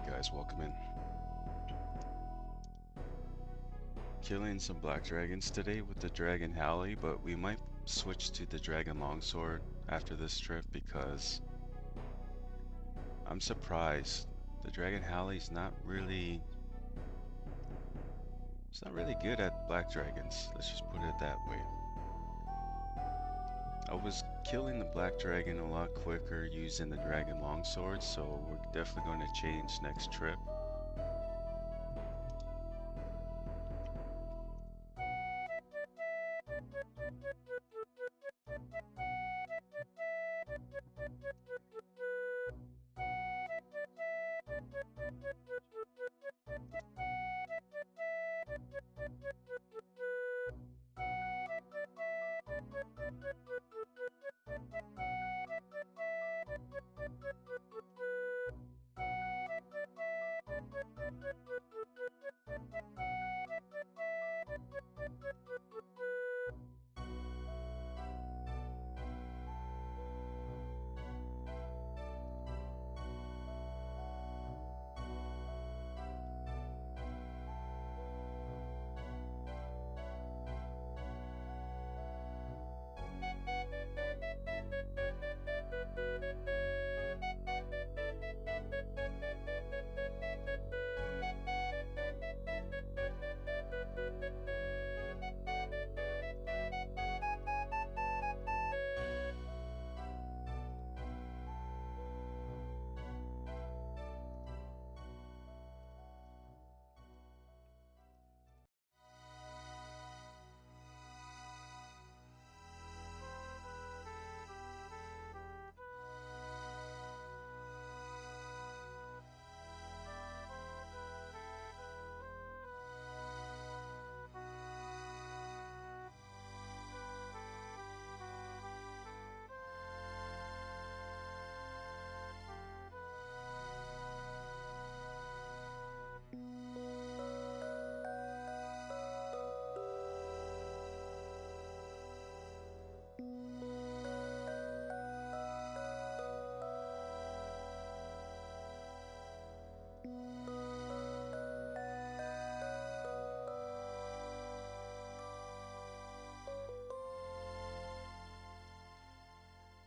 guys, welcome in. Killing some black dragons today with the Dragon Halley, but we might switch to the Dragon Longsword after this trip because I'm surprised. The Dragon Halley's not really good at black dragons. Let's just put it that way. I was killing the black dragon a lot quicker using the Dragon Longsword, so we're definitely going to change next trip.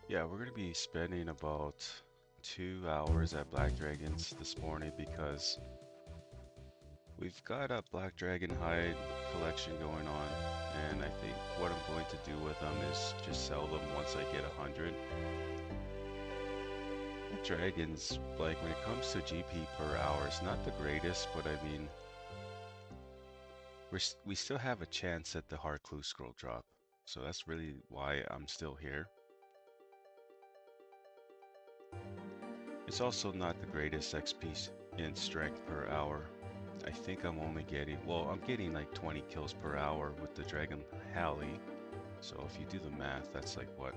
Yeah, we're going to be spending about 2 hours at Black Dragons this morning because we've got a Black Dragon hide collection going on, and I think what I'm going to do with them is just sell them once I get 100. Dragons, like when it comes to GP per hour, it's not the greatest, but I mean, we still have a chance at the Heart Clue Scroll drop, so that's really why I'm still here. It's also not the greatest XP in strength per hour. I think I'm only getting, well, I'm getting like 20 kills per hour with the Dragon Halley. So if you do the math, that's like what?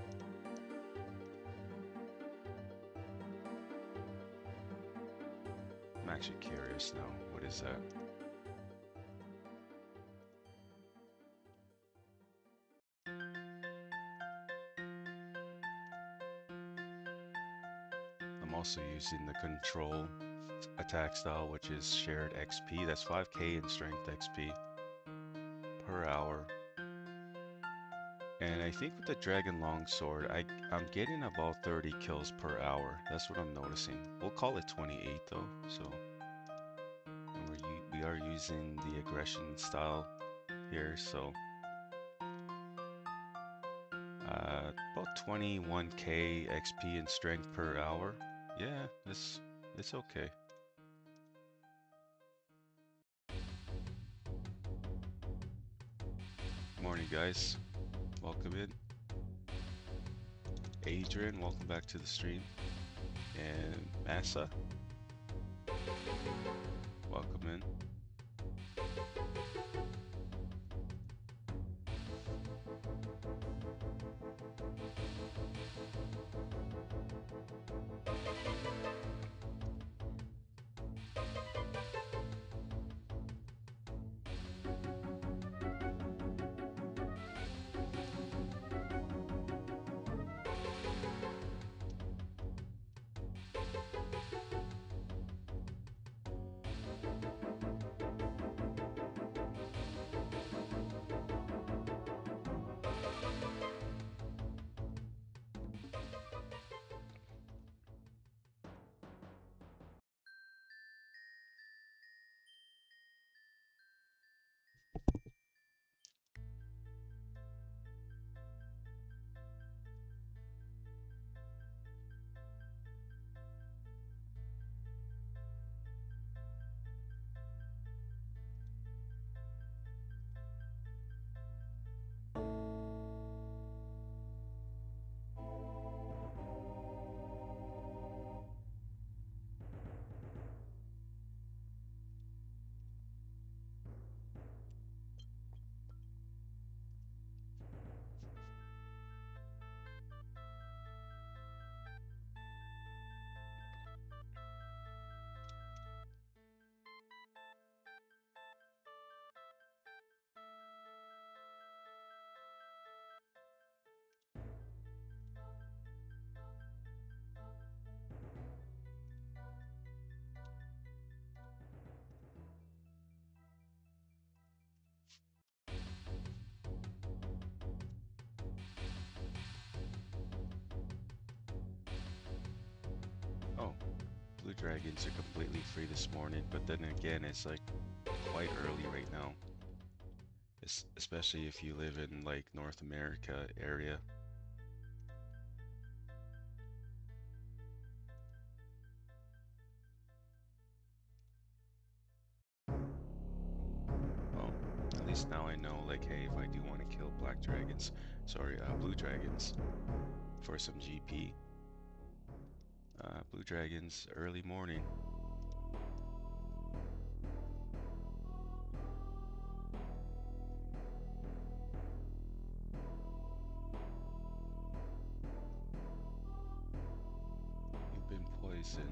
I'm actually curious now. What is that? I'm also using the control attack style, which is shared XP. That's 5k in strength XP per hour. And I think with the Dragon Longsword, I'm getting about 30 kills per hour. That's what I'm noticing. We'll call it 28 though. So, and we are using the aggression style here. So, about 21k XP in strength per hour. Yeah, it's okay. Morning, guys. Welcome in. Adrian, welcome back to the stream. And Massa, welcome in. dragons are completely free this morning, but then again, it's like quite early right now, especially if you live in like North America area. Well, at least now I know, like, hey, if I do want to kill black dragons, sorry, blue dragons for some GP, blue dragons early morning. You've been poisoned.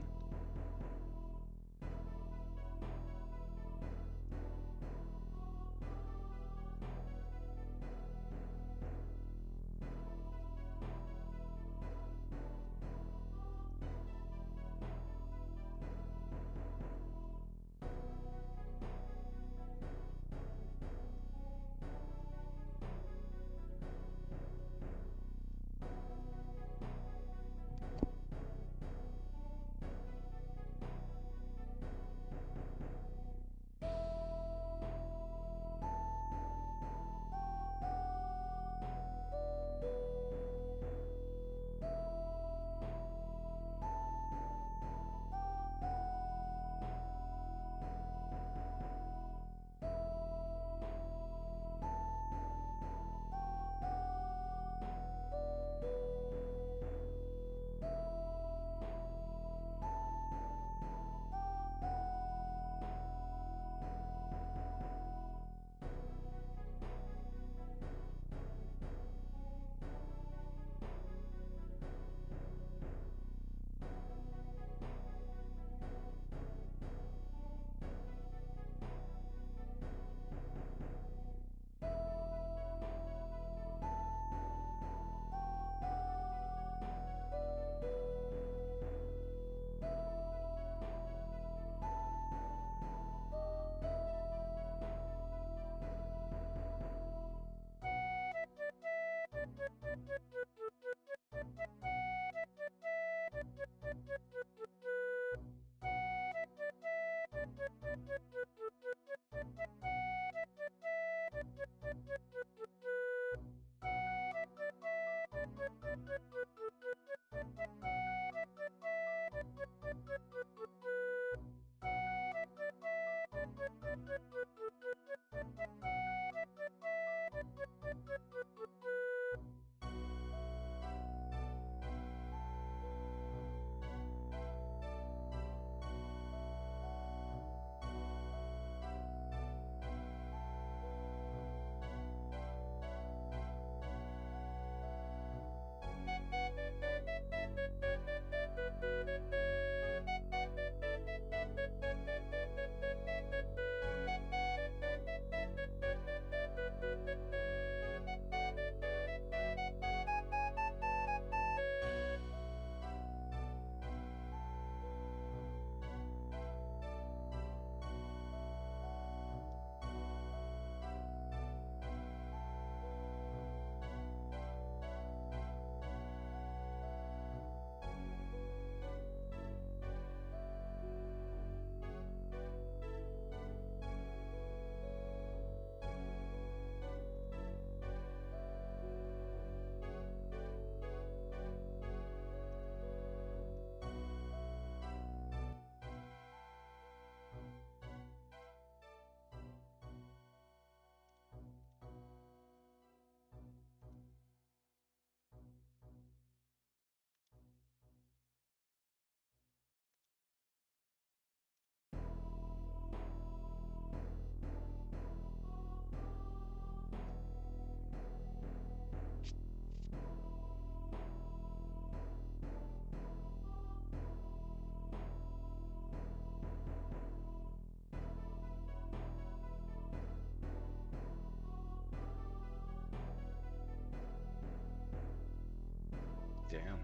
Damn.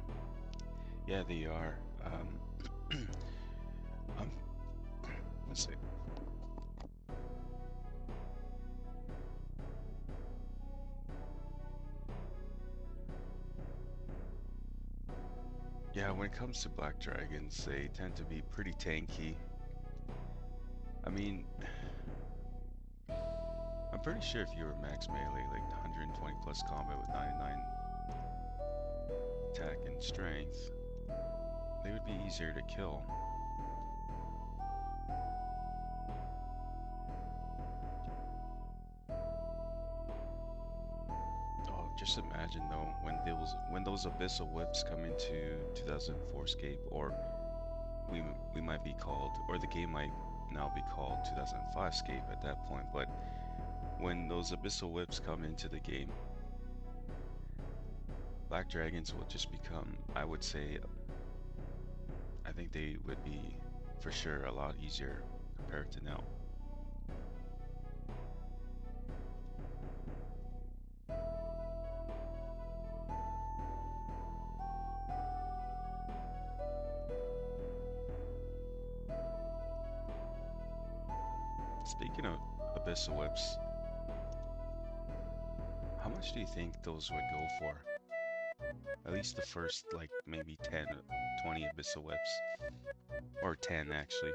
Yeah, they are. Um, let's see. Yeah, when it comes to black dragons, they tend to be pretty tanky. I mean, I'm pretty sure if you were max melee, like 120 plus combat with 99 attack and strength, they would be easier to kill. Oh, just imagine though when those abyssal whips come into 2004Scape, or we might be called, or the game might now be called 2005Scape at that point. But when those abyssal whips come into the game, black dragons will just become, I would say, I think they would be for sure a lot easier compared to now. Speaking of abyssal whips, how much do you think those would go for? At least the first, like, maybe 10, 20 abyssal whips. Or 10, actually.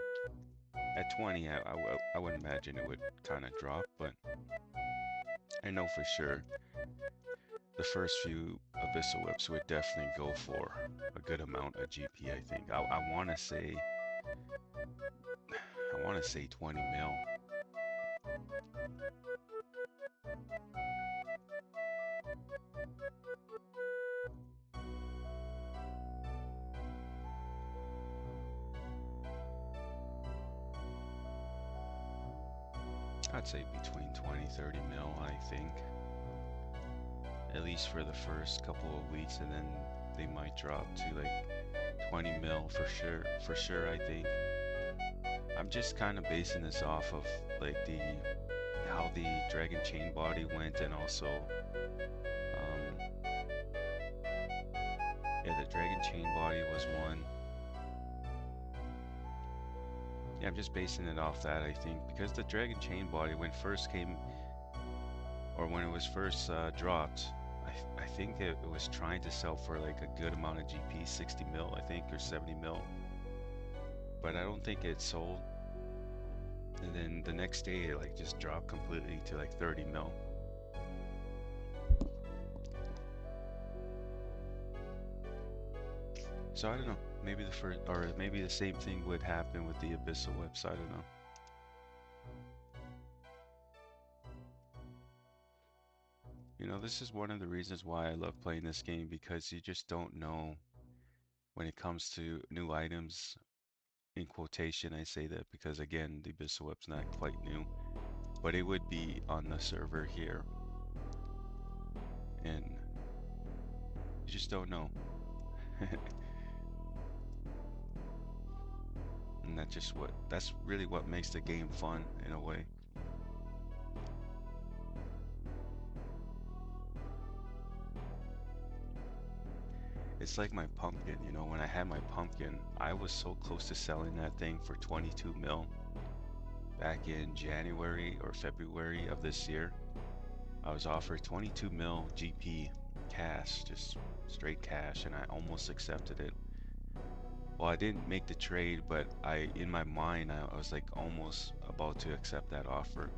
At 20, I would imagine it would kind of drop, but I know for sure the first few abyssal whips would definitely go for a good amount of GP, I think. I want to say, 20 mil. I'd say between 20, 30 mil, I think. At least for the first couple of weeks, and then they might drop to like 20 mil for sure, I think. I'm just kind of basing this off of like how the dragon chain body went, and also yeah, the dragon chain body was one. Yeah, I'm just basing it off that, I think, because the dragon chain body when first came, or when it was first dropped, I think it was trying to sell for like a good amount of GP, 60 mil, I think, or 70 mil. But I don't think it sold. And then the next day it like just dropped completely to like 30 mil. So I don't know. Maybe the first, or maybe the same thing would happen with the abyssal whips. I don't know. You know, this is one of the reasons why I love playing this game, because you just don't know when it comes to new items. In quotation, I say that because again, the abyssal whip's not quite new, but it would be on the server here, and you just don't know. And that's really what makes the game fun in a way. It's like my pumpkin, you know, when I had my pumpkin, I was so close to selling that thing for 22 mil back in January or February of this year. I was offered 22 mil GP cash, just straight cash, and I almost accepted it. Well, I didn't make the trade, but in my mind, I was like almost about to accept that offer.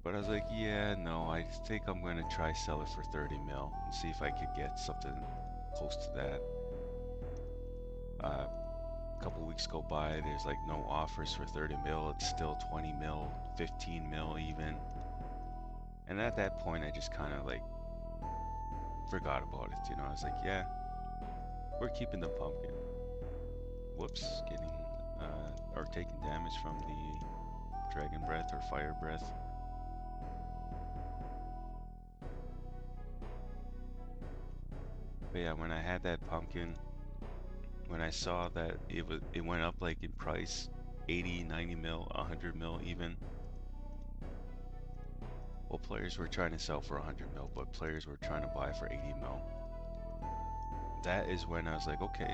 But I was like, yeah, no, I think I'm gonna try sell it for 30 mil and see if I could get something close to that. A couple weeks go by, there's like no offers for 30 mil. It's still 20 mil, 15 mil even. And at that point, I just kind of like forgot about it. You know, I was like, yeah, we're keeping the pumpkin. Whoops, getting or taking damage from the dragon breath or fire breath. But yeah, when I had that pumpkin, when I saw that it went up like in price, 80, 90 mil, 100 mil even. Well, players were trying to sell for 100 mil, but players were trying to buy for 80 mil. That is when I was like, okay,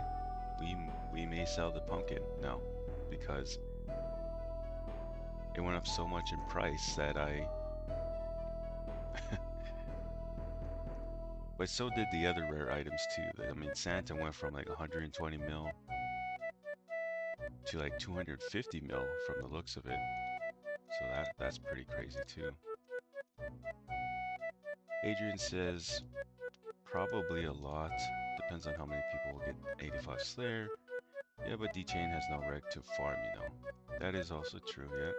we may sell the pumpkin now, because it went up so much in price that But so did the other rare items too. I mean, Santa went from like 120 mil to like 250 mil from the looks of it. So that's pretty crazy too. Adrian says probably a lot. Depends on how many people will get 85 Slayer. Yeah, but D-Chain has no reg to farm, you know. That is also true, yeah.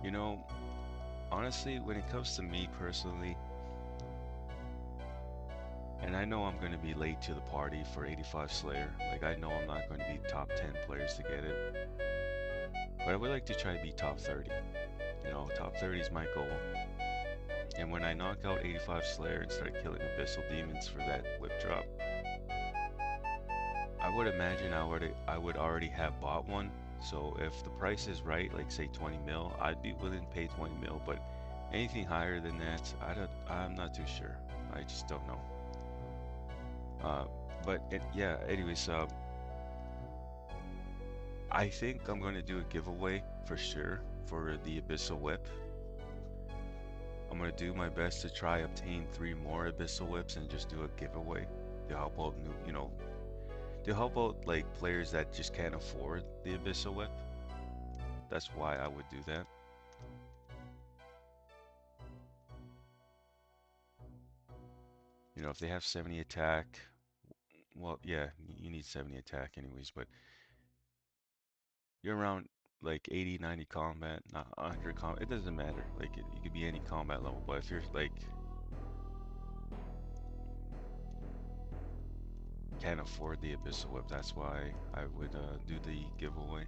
You know, honestly, when it comes to me personally, and I know I'm going to be late to the party for 85 Slayer. Like, I know I'm not going to be top 10 players to get it. But I would like to try to be top 30. You know, top 30 is my goal. And when I knock out 85 Slayer and start killing Abyssal Demons for that whip drop, I would imagine I would already have bought one. So if the price is right, like say 20 mil, I'd be willing to pay 20 mil. But anything higher than that, I'm not too sure. I just don't know. Uh, yeah, anyways, I think I'm going to do a giveaway for sure for the Abyssal Whip. I'm going to do my best to try obtain 3 more Abyssal Whips and just do a giveaway to help out new, to help out like players that just can't afford the Abyssal Whip. That's why I would do that. You know, if they have 70 attack, well, yeah, you need 70 attack anyways, but you're around like 80, 90 combat, not 100 combat. It doesn't matter. Like, you could be any combat level, but if you're like can't afford the Abyssal Whip, that's why I would do the giveaway.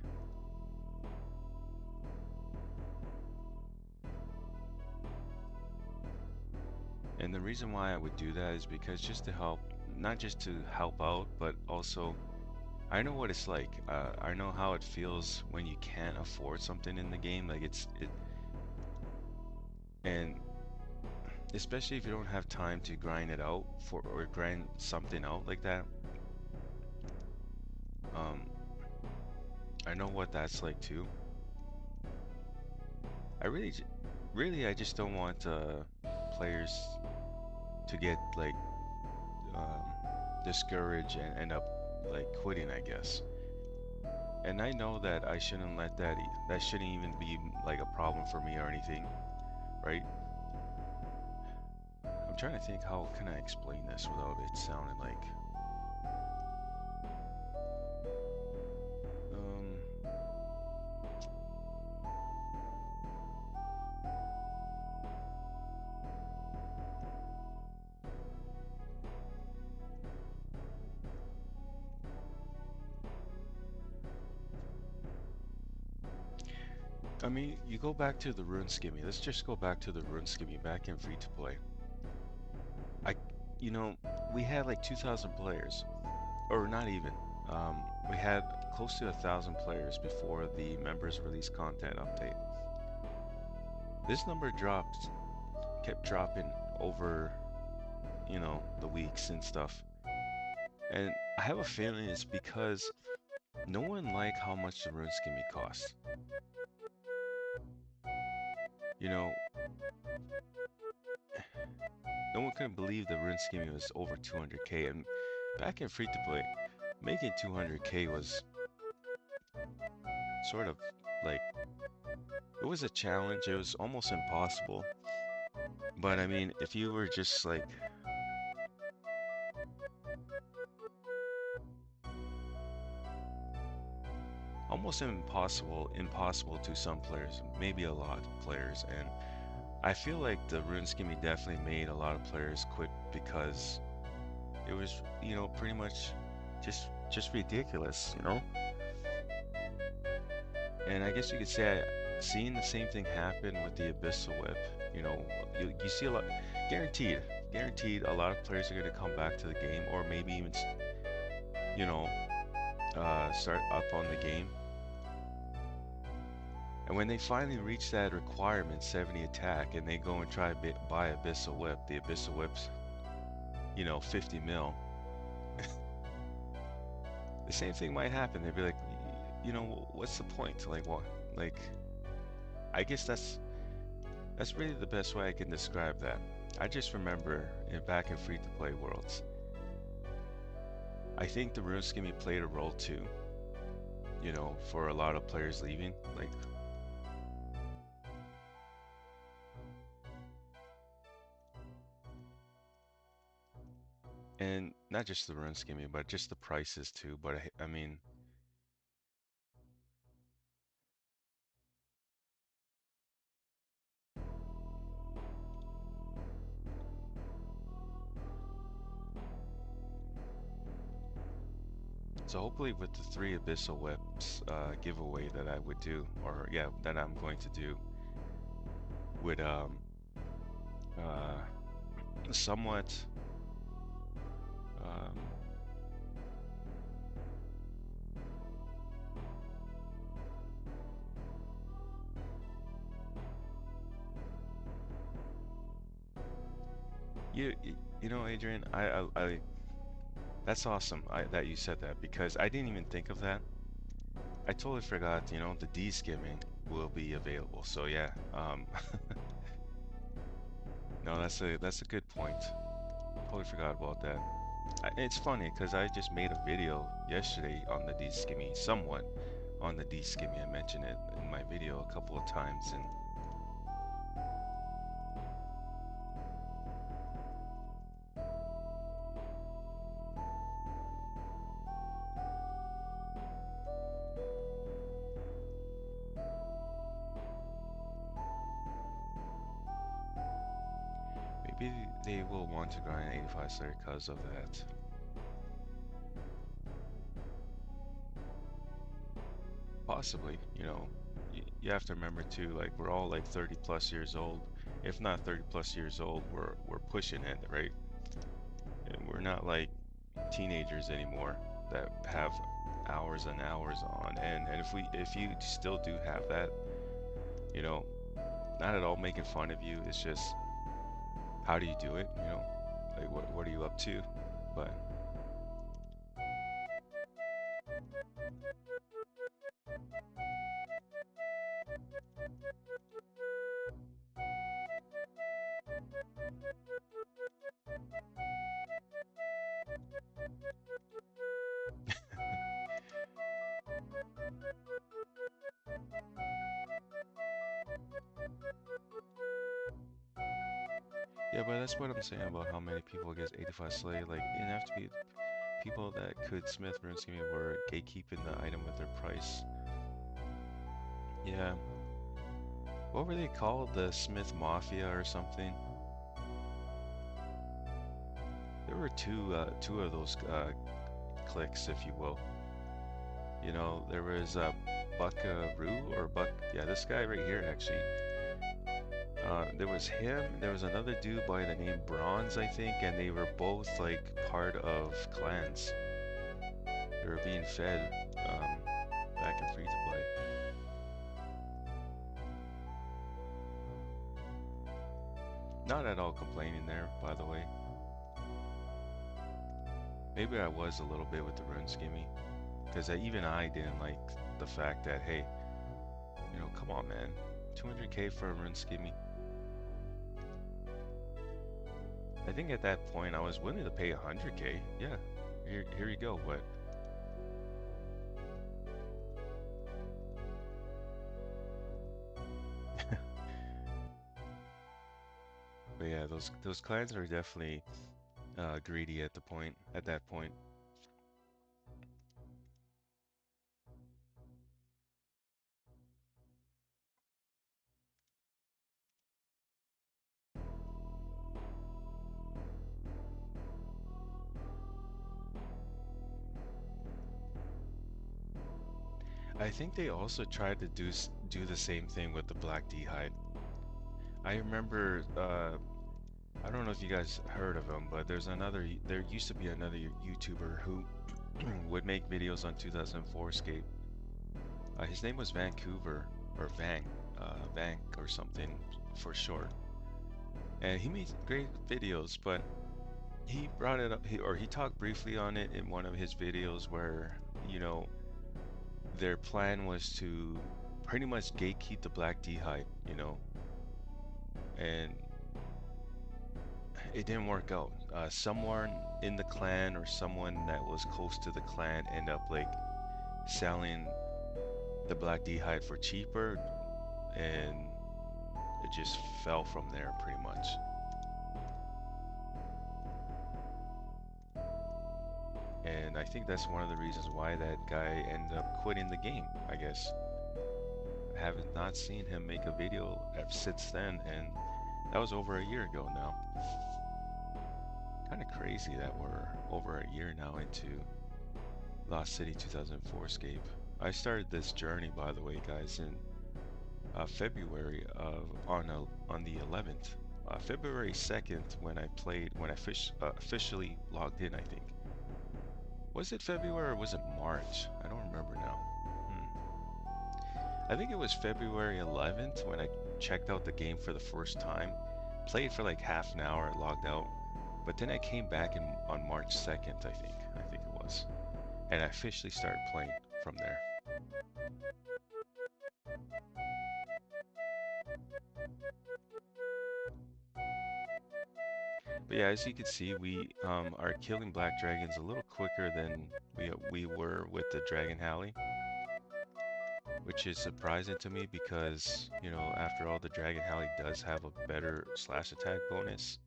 And the reason why I would do that is because just to help, not just to help out, but also I know what it's like. I know how it feels when you can't afford something in the game. Like and especially if you don't have time to grind it out or grind something out like that. Um, I know what that's like too. I really, I just don't want players to get like um, discouraged and end up like quitting, I guess. And I know that I shouldn't let that shouldn't even be like a problem for me or anything, right? I'm trying to think how can I explain this without it sounding like um I mean, you go back to the rune skimmy. Let's just go back to the rune skimmy back in free to play. I you know, we had like 2,000 players, or not even. We had close to 1,000 players before the members release content update. This number kept dropping over, the weeks and stuff. And I have a feeling it's because no one liked how much the rune skimmy cost. You know, no one couldn't believe the rune skimmy was over 200k. And back in free to play, making 200k was sort of like, it was a challenge. It was almost impossible. But I mean, if you were just like, almost impossible to some players, maybe a lot of players. And I feel like the rune skimmy definitely made a lot of players quit because it was, pretty much just ridiculous. And I guess you could say seeing the same thing happen with the Abyssal Whip. You see a lot, guaranteed a lot of players are going to come back to the game, or maybe even, you know, start up on the game. And when they finally reach that requirement, 70 attack, and they go and try to buy Abyssal Whip, the Abyssal Whips 50 mil, the same thing might happen. They'd be like, what's the point? Like, what? Like, I guess that's really the best way I can describe that. I just remember back in free-to-play worlds, I think the rune skimming played a role too, for a lot of players leaving. Like, and not just the rune skimming, but just the prices too. But I mean, so hopefully with the 3 Abyssal Whips giveaway that I would do, or yeah, that I'm going to do, would uh, somewhat um, Adrian, that's awesome that you said that because I didn't even think of that. I totally forgot, the de-skimming will be available. So yeah, no, that's a good point. Totally forgot about that. It's funny because I just made a video yesterday on the de-skimming, somewhat on the de-skimming. I mentioned it in my video a couple of times, and maybe they will want to grind 85 Slayer because of that. Possibly, you have to remember too, like we're all like 30 plus years old. If not 30 plus years old, we're pushing it, right? And we're not like teenagers anymore that have hours and hours on end. And if you still do have that, you know, not at all making fun of you. It's just how do you do it? Like what are you up to? But yeah, but that's what I'm saying about how many people get 85 Slay. Like it didn't have to be people that could Smith Rune Scheme were gatekeeping the item with their price. Yeah. What were they called? The Smith Mafia or something? There were two of those cliques, if you will. There was Buckaroo or Buck. Yeah, this guy right here actually. There was him. There was another dude by the name Bronze, I think, and they were both like part of clans. They were being fed back in free to play. Not at all complaining there, by the way. Maybe I was a little bit with the rune skimmy, because even I didn't like the fact that, hey, come on, man, 200k for a rune skimmy. I think at that point I was willing to pay 100k. Yeah, here you go. But but yeah, those clans are definitely greedy at that point. I think they also tried to do the same thing with the Black D hide. I remember, I don't know if you guys heard of him, but there used to be another YouTuber who would make videos on 2004Scape. His name was Vancouver, or Vank or something for short. And he made great videos, but he brought it up, he talked briefly on it in one of his videos where, you know, their plan was to pretty much gatekeep the black d'hide, you know, and it didn't work out. Someone in the clan or someone that was close to the clan ended up like selling the black d'hide for cheaper, and it just fell from there pretty much. And I think that's one of the reasons why that guy ended up quitting the game, I guess. I have not seen him make a video since then, and that was over a year ago now. Kind of crazy that we're over a year now into Lost City 2004Scape. I started this journey, by the way, guys, in February of on the 11th, February 2nd, when I officially logged in. I think was it February or was it March? I don't remember now. I think it was February 11th when I checked out the game for the first time. Played for like half an hour, logged out, but then I came back on March 2nd. I think it was, and I officially started playing from there. But yeah, as you can see, we are killing black dragons a little quicker than we were with the Dragon Halley, which is surprising to me because, you know, after all, the Dragon Halley does have a better slash attack bonus.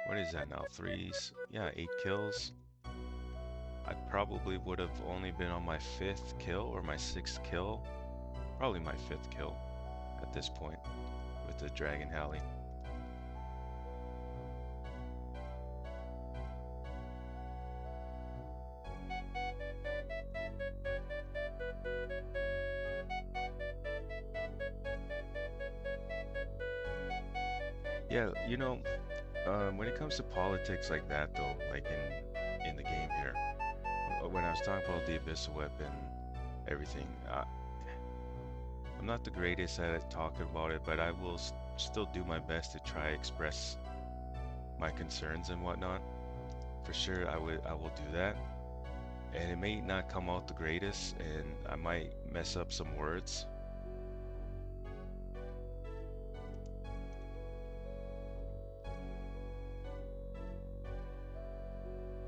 What is that now? Yeah, 8 kills. I probably would have only been on my 5th kill or my 6th kill. Probably my 5th kill at this point with the Dragon Halley. Yeah, you know, when it comes to politics like that, though, like in the game here, when I was talking about the Abyssal Weapon, everything, I'm not the greatest at talking about it, but I will still do my best to try express my concerns and whatnot. For sure, I will do that, and it may not come out the greatest, and I might mess up some words.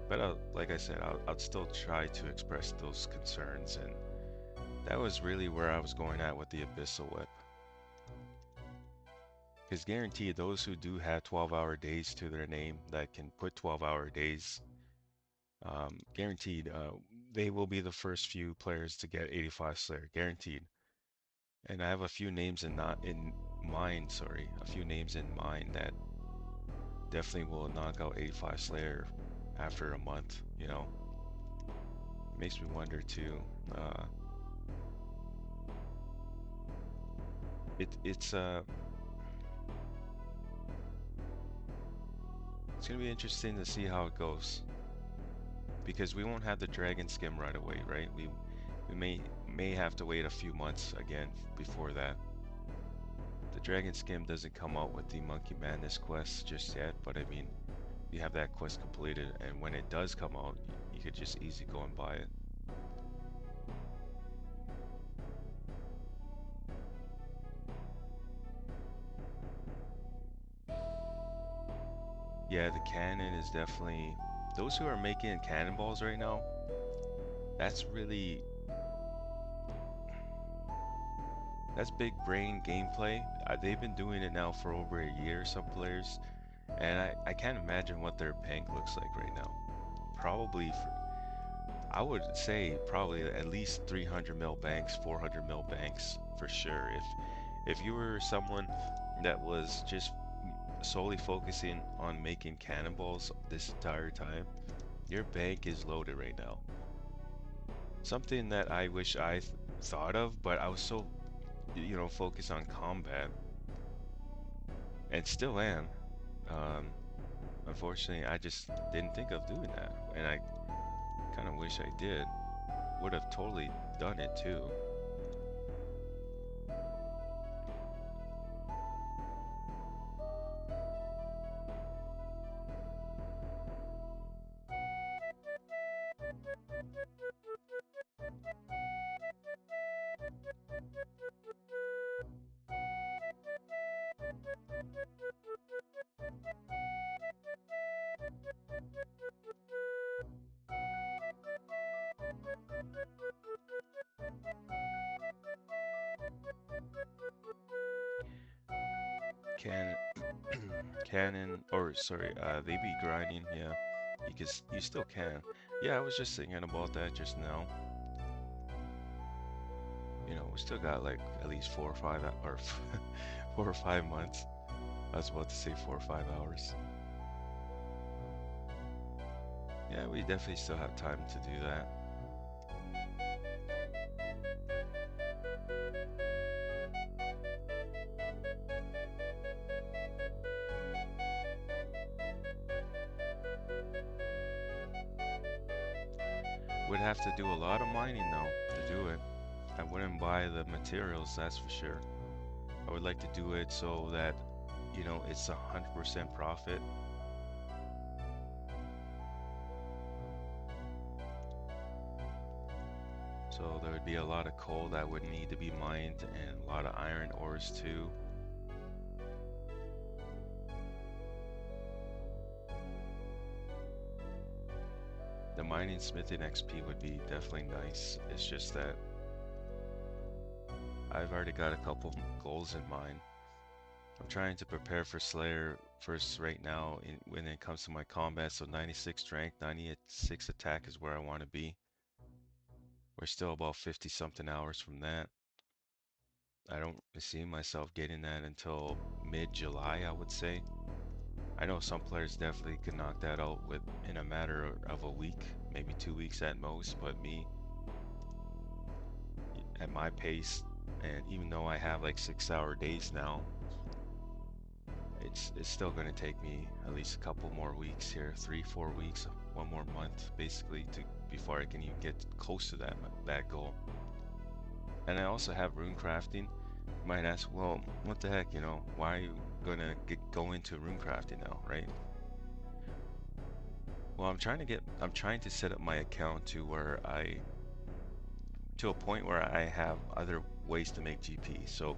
But like I said, I'll still try to express those concerns, and that was really where I was going at with the Abyssal Whip. Because guaranteed, those who do have 12-hour days to their name that can put 12-hour days, guaranteed, they will be the first few players to get 85 Slayer, guaranteed. And I have a few names in mind, sorry, a few names in mind that definitely will knock out 85 Slayer after a month, you know. Makes me wonder too. Uh, it's it's gonna be interesting to see how it goes because we won't have the dragon skim right away, right? We may have to wait a few months again before that. The dragon skim doesn't come out with the Monkey Madness quest just yet, but I mean, you have that quest completed, and when it does come out, you could just easy go and buy it. Yeah, the cannon is definitely those who are making cannonballs right now. That's really that's big brain gameplay. They've been doing it now for over a year, some players, and I can't imagine what their bank looks like right now. Probably, I would say probably at least 300 mil banks, 400 mil banks for sure. If you were someone that was just solely focusing on making cannonballs this entire time, your bank is loaded right now. Something that I wish I thought of, but I was so, you know, focused on combat, and still am. Um, Unfortunately, I just didn't think of doing that, and I kind of wish I did. Would have totally done it too. Can Canon or sorry, they be grinding, yeah. You still can. Yeah, I was just thinking about that just now. You know, we still got like at least 4 or 5 or 4 or 5 months. I was about to say 4 or 5 hours. Yeah, we definitely still have time to do that. Would have to do a lot of mining though to do it. I wouldn't buy the materials, that's for sure. I would like to do it so that, you know, it's 100% profit. So there would be a lot of coal that would need to be mined and a lot of iron ores too. The mining smithing XP would be definitely nice. It's just that I've already got a couple goals in mind. I'm trying to prepare for Slayer first right now when it comes to my combat. So 96 strength, 96 attack is where I want to be. We're still about 50 something hours from that. I don't see myself getting that until mid-July, I would say. I know some players definitely could knock that out in a matter of a week, maybe 2 weeks at most, but me, at my pace, and even though I have like 6 hour days now, it's still going to take me at least a couple more weeks here, 3 4 weeks, 1 more month basically before I can even get close to that goal. And I also have rune crafting. You might ask, well, what the heck, you know, why are you gonna go into rune crafting now, right? Well, I'm trying to set up my account to a point where I have other ways to make GP. So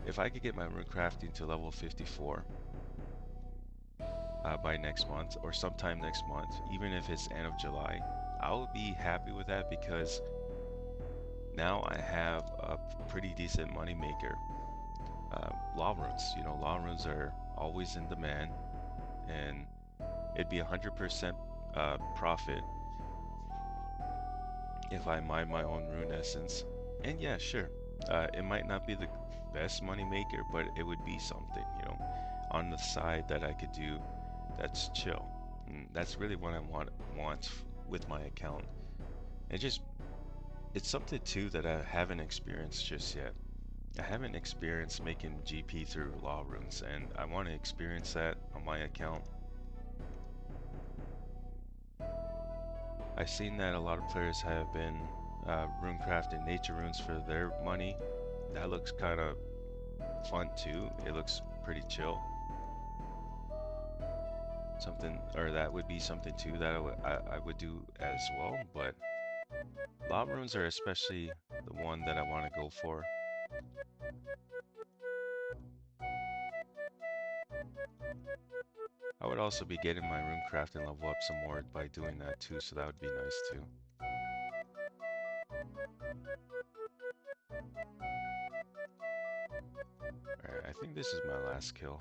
if I could get my rune crafting to level 54 by next month or sometime next month, even if it's end of July, I would be happy with that because now I have a pretty decent money maker. Law runes, you know, law runes are always in demand, and it'd be 100% profit if I mine my own rune essence. And yeah, sure, it might not be the best money maker, but it would be something, you know, on the side that I could do that's chill. And that's really what I want with my account. It's something too that I haven't experienced just yet. I haven't experienced making GP through law runes, and I want to experience that on my account. I've seen that a lot of players have been rune crafting nature runes for their money. That looks kind of fun too. It looks pretty chill. That would be something too that I would do as well. But law runes are especially the one that I want to go for. I would also be getting my rune crafting level up some more by doing that too, so that would be nice too. Alright, I think this is my last kill.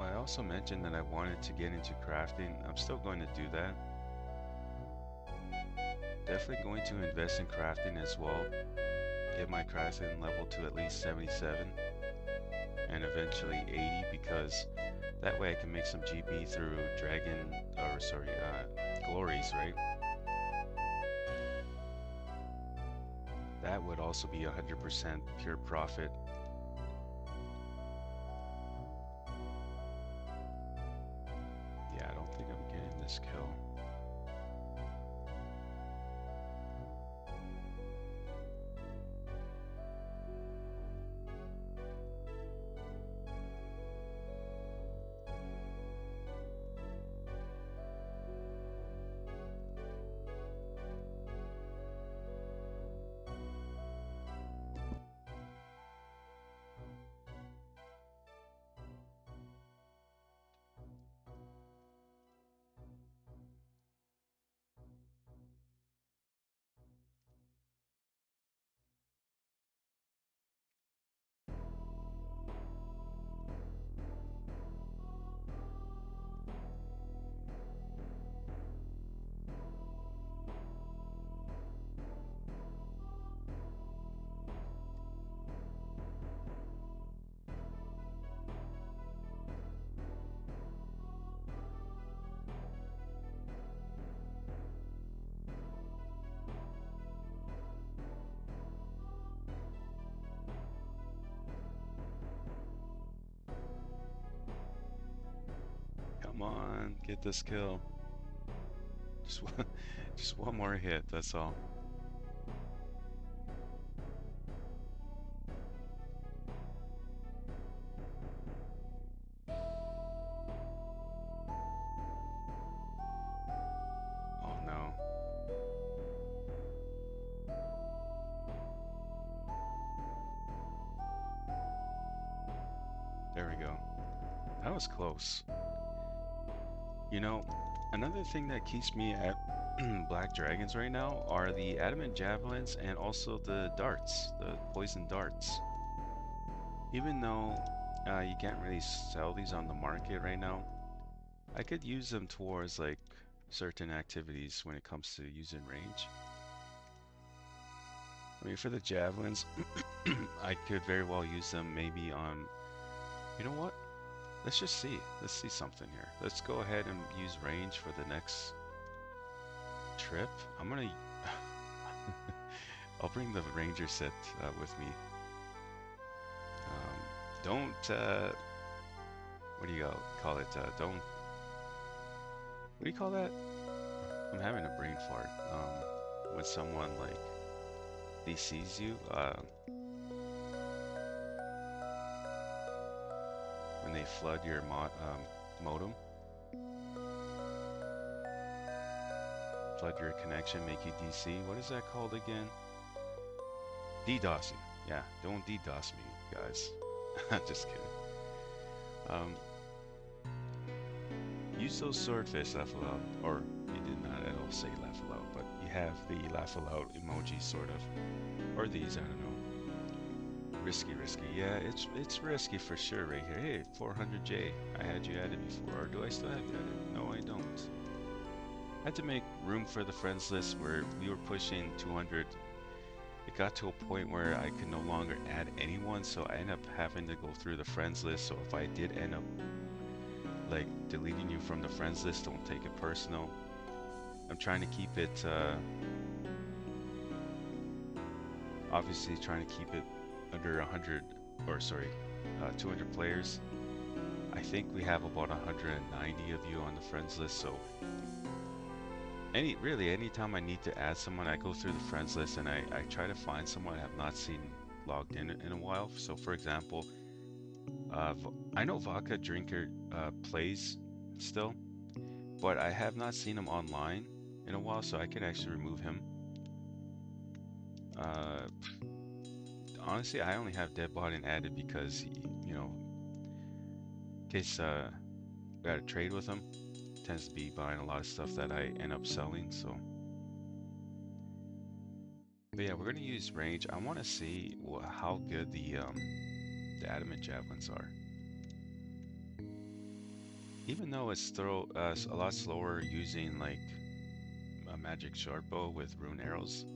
I also mentioned that I wanted to get into crafting. I'm still going to do that. Definitely going to invest in crafting as well. Get my crafting level to at least 77 and eventually 80 because that way I can make some GP through glories, right? That would also be 100% pure profit. Yeah, I don't think I'm getting this kill. Come on, get this kill. Just one, just one more hit, that's all. Oh no. There we go. That was close. You know, another thing that keeps me at Black Dragons right now are the adamant javelins and also the darts, the poison darts. Even though you can't really sell these on the market right now, I could use them towards like certain activities when it comes to using range. I mean, for the javelins, I could very well use them maybe on, you know what? Let's just see. Let's see something here. Let's go ahead and use range for the next trip. I'm gonna, I'll bring the ranger set with me. Don't, what do you call it? Don't, what do you call that? I'm having a brain fart. When someone like, they sees you, when they flood your modem, flood your connection, make you DC. What is that called again? DDoSing. Yeah, don't DDoS me, guys. Just kidding. Use those swordfish laugh aloud, or you did not at all say laugh aloud, but you have the laugh aloud emoji sort of, or these, I don't know. Risky. Yeah, it's risky for sure right here. Hey, 400J. I had you added before, or do I still have you added? No, I don't. I had to make room for the friends list where we were pushing 200. It got to a point where I could no longer add anyone, so I ended up having to go through the friends list. So if I did end up like deleting you from the friends list, don't take it personal. I'm trying to keep it obviously trying to keep it under 100, or sorry, 200 players. I think we have about 190 of you on the friends list, so anytime I need to add someone, I go through the friends list and I try to find someone I have not seen logged in a while. So for example, I know Vodka Drinker plays still, but I have not seen him online in a while, so I can actually remove him. Honestly, I only have Deadbot added because he, you know, in case we got to trade with him, tends to be buying a lot of stuff that I end up selling. So, but yeah, we're gonna use range. I want to see how good the adamant javelins are. Even though it's a lot slower using like a magic short bow with rune arrows,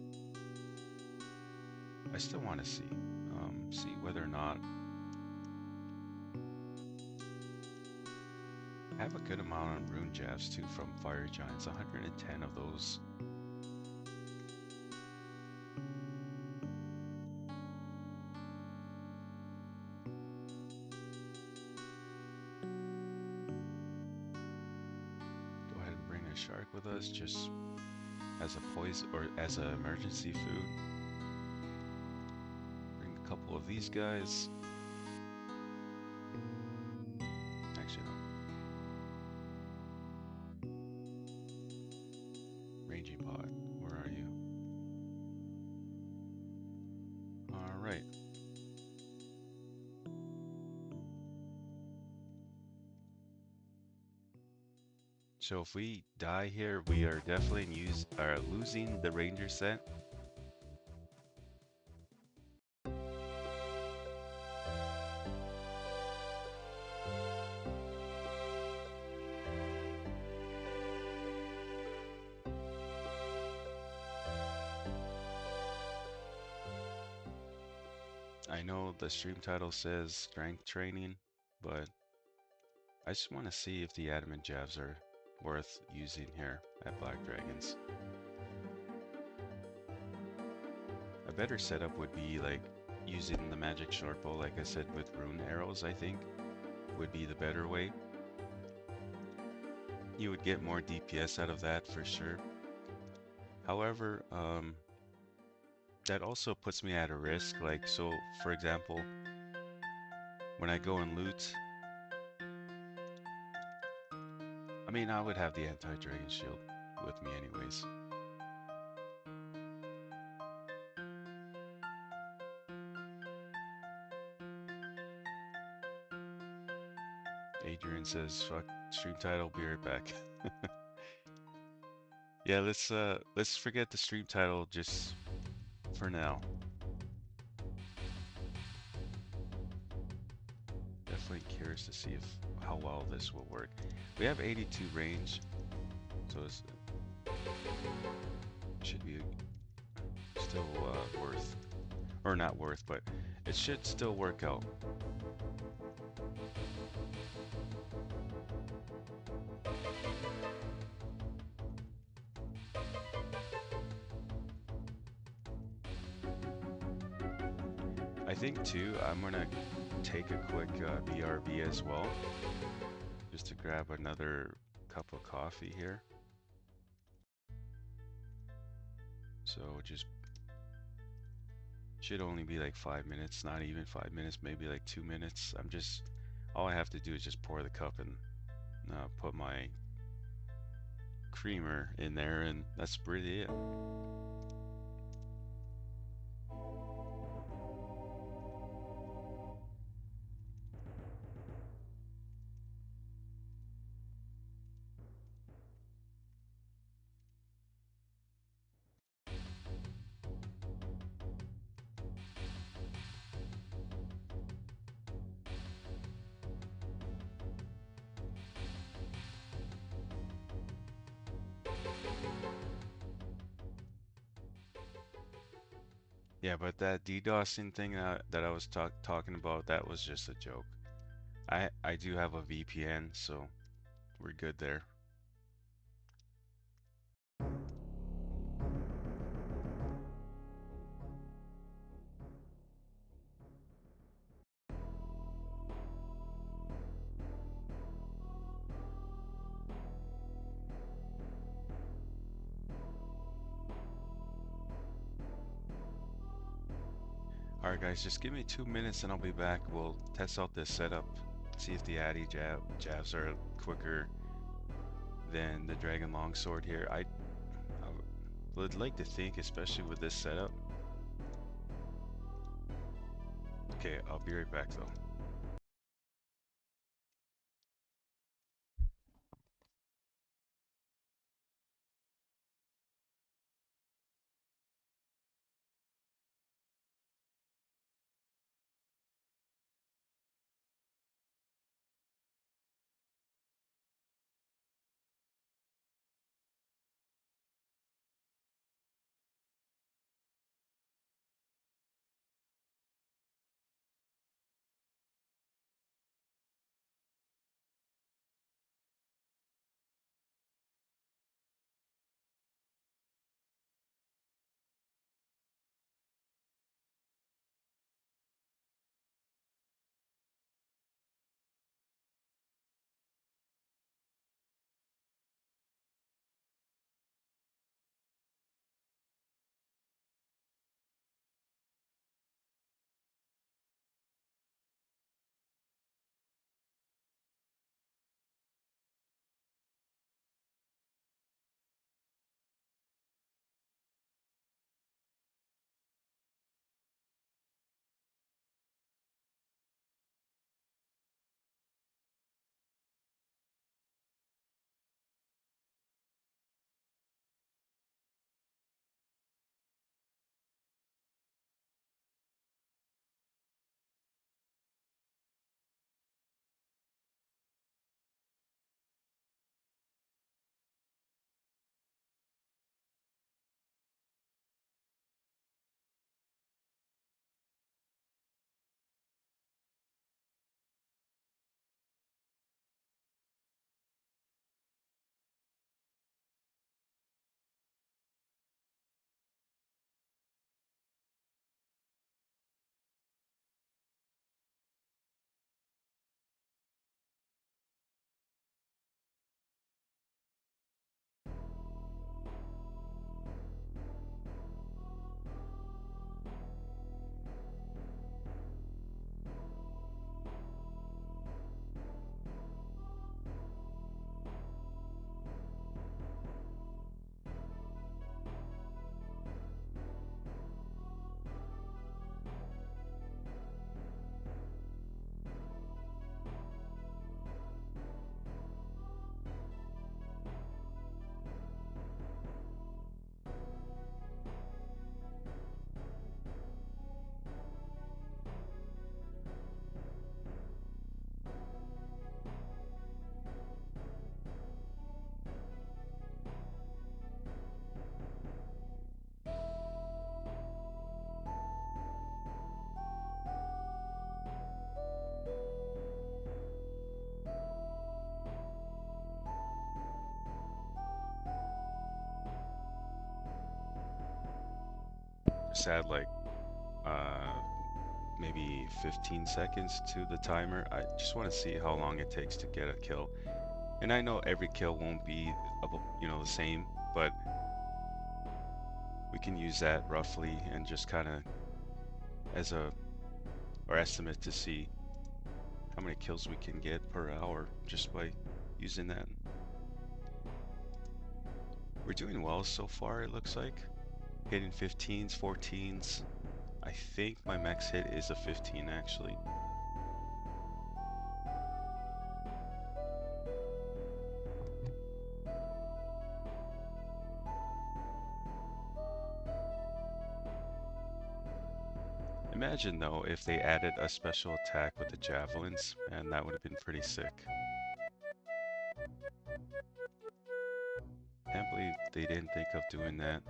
I still want to see whether or not I have a good amount of rune jabs too from fire giants. 110 of those. Go ahead and bring a shark with us, just as a poison or as an emergency food. Bring a couple of these guys. Actually, no. Ranging pod, where are you? All right. So if we die here, we are definitely losing the ranger set. I know the stream title says strength training, but I just want to see if the adamant jabs are worth using here at Black Dragons. A better setup would be like using the magic short bow, like I said, with rune arrows, I think would be the better way. you would get more DPS out of that for sure. However, that also puts me at a risk. Like, so for example, when I go and loot, I mean, I would have the anti-dragon shield with me anyways. Adrian says, "Fuck stream title, be right back." Yeah, let's forget the stream title just for now. Definitely curious to see if how well this will work. We have 82 range, so it should be still worth, or not worth, but it should still work out. I think too, I'm gonna take a quick BRB as well, just to grab another cup of coffee here. So just should only be like 5 minutes, not even 5 minutes, maybe like 2 minutes. All I have to do is just pour the cup and put my creamer in there, and that's really it. Yeah, but that DDoSing thing that I was talking about, that was just a joke. I do have a VPN, so we're good there. Alright guys, just give me 2 minutes and I'll be back. We'll test out this setup, see if the Addy jabs are quicker than the Dragon Longsword here. I would like to think, especially with this setup. Okay, I'll be right back though. just add like uh, maybe 15 seconds to the timer. I just want to see how long it takes to get a kill. And I know every kill won't be, the same, but we can use that roughly and just kind of as a or estimate to see how many kills we can get per hour just by using that. We're doing well so far, it looks like. Hitting 15s, 14s. I think my max hit is a 15 actually. Imagine though if they added a special attack with the javelins, and that would have been pretty sick. Can't believe they didn't think of doing that.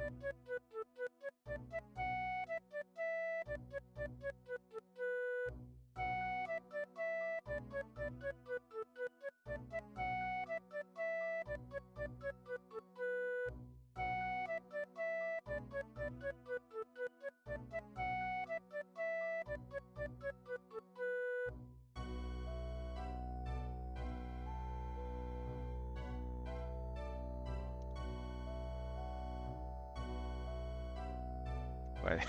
By,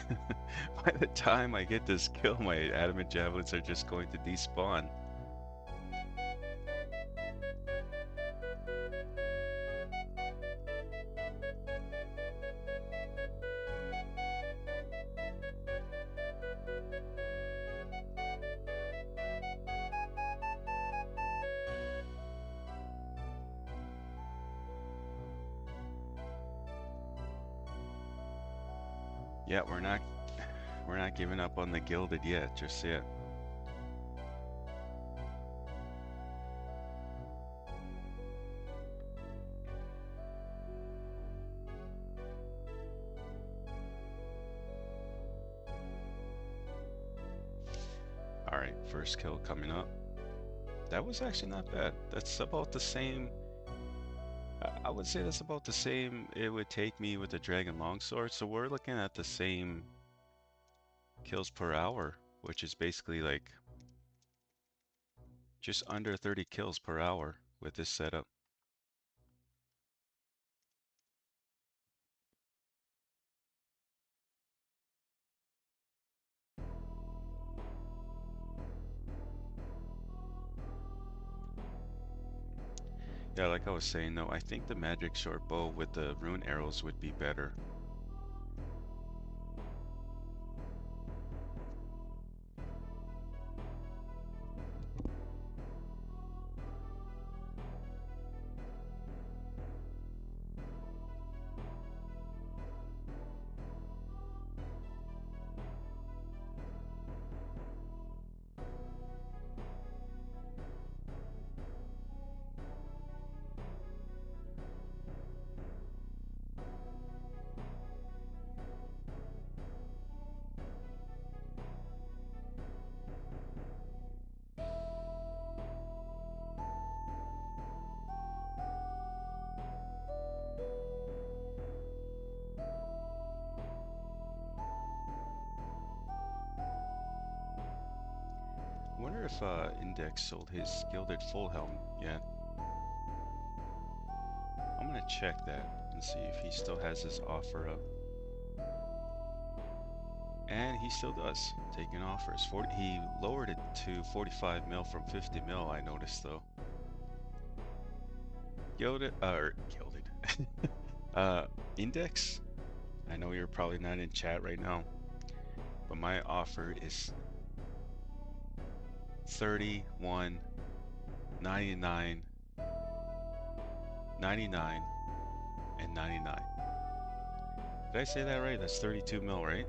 by the time I get this kill, my adamant javelins are just going to despawn. Yeah, we're not giving up on the gilded yet, just yet. All right, first kill coming up. That was actually not bad. That's about the same. I would say that's about the same it would take me with the dragon longsword. So we're looking at the same kills per hour, which is basically like just under 30 kills per hour with this setup. Yeah, like I was saying though, I think the magic short bow with the rune arrows would be better. I wonder if Index sold his gilded full helm yet. I'm gonna check that and see if he still has his offer up. And he still does, taking offers. He lowered it to 45 mil from 50 mil, I noticed though. Gilded. uh, Index, I know you're probably not in chat right now, but my offer is 31, 99, 99, and 99. Did I say that right? That's 32 mil, right?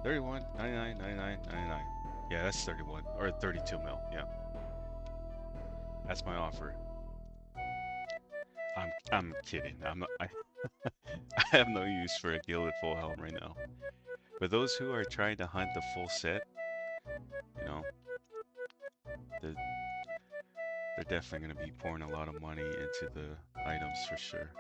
31, 99, 99, 99. Yeah, that's 31 or 32 mil. Yeah, that's my offer. I'm kidding. I'm not, I have no use for a gilded full helm right now. But those who are trying to hunt the full set, you know, they're, they're definitely going to be pouring a lot of money into the items for sure.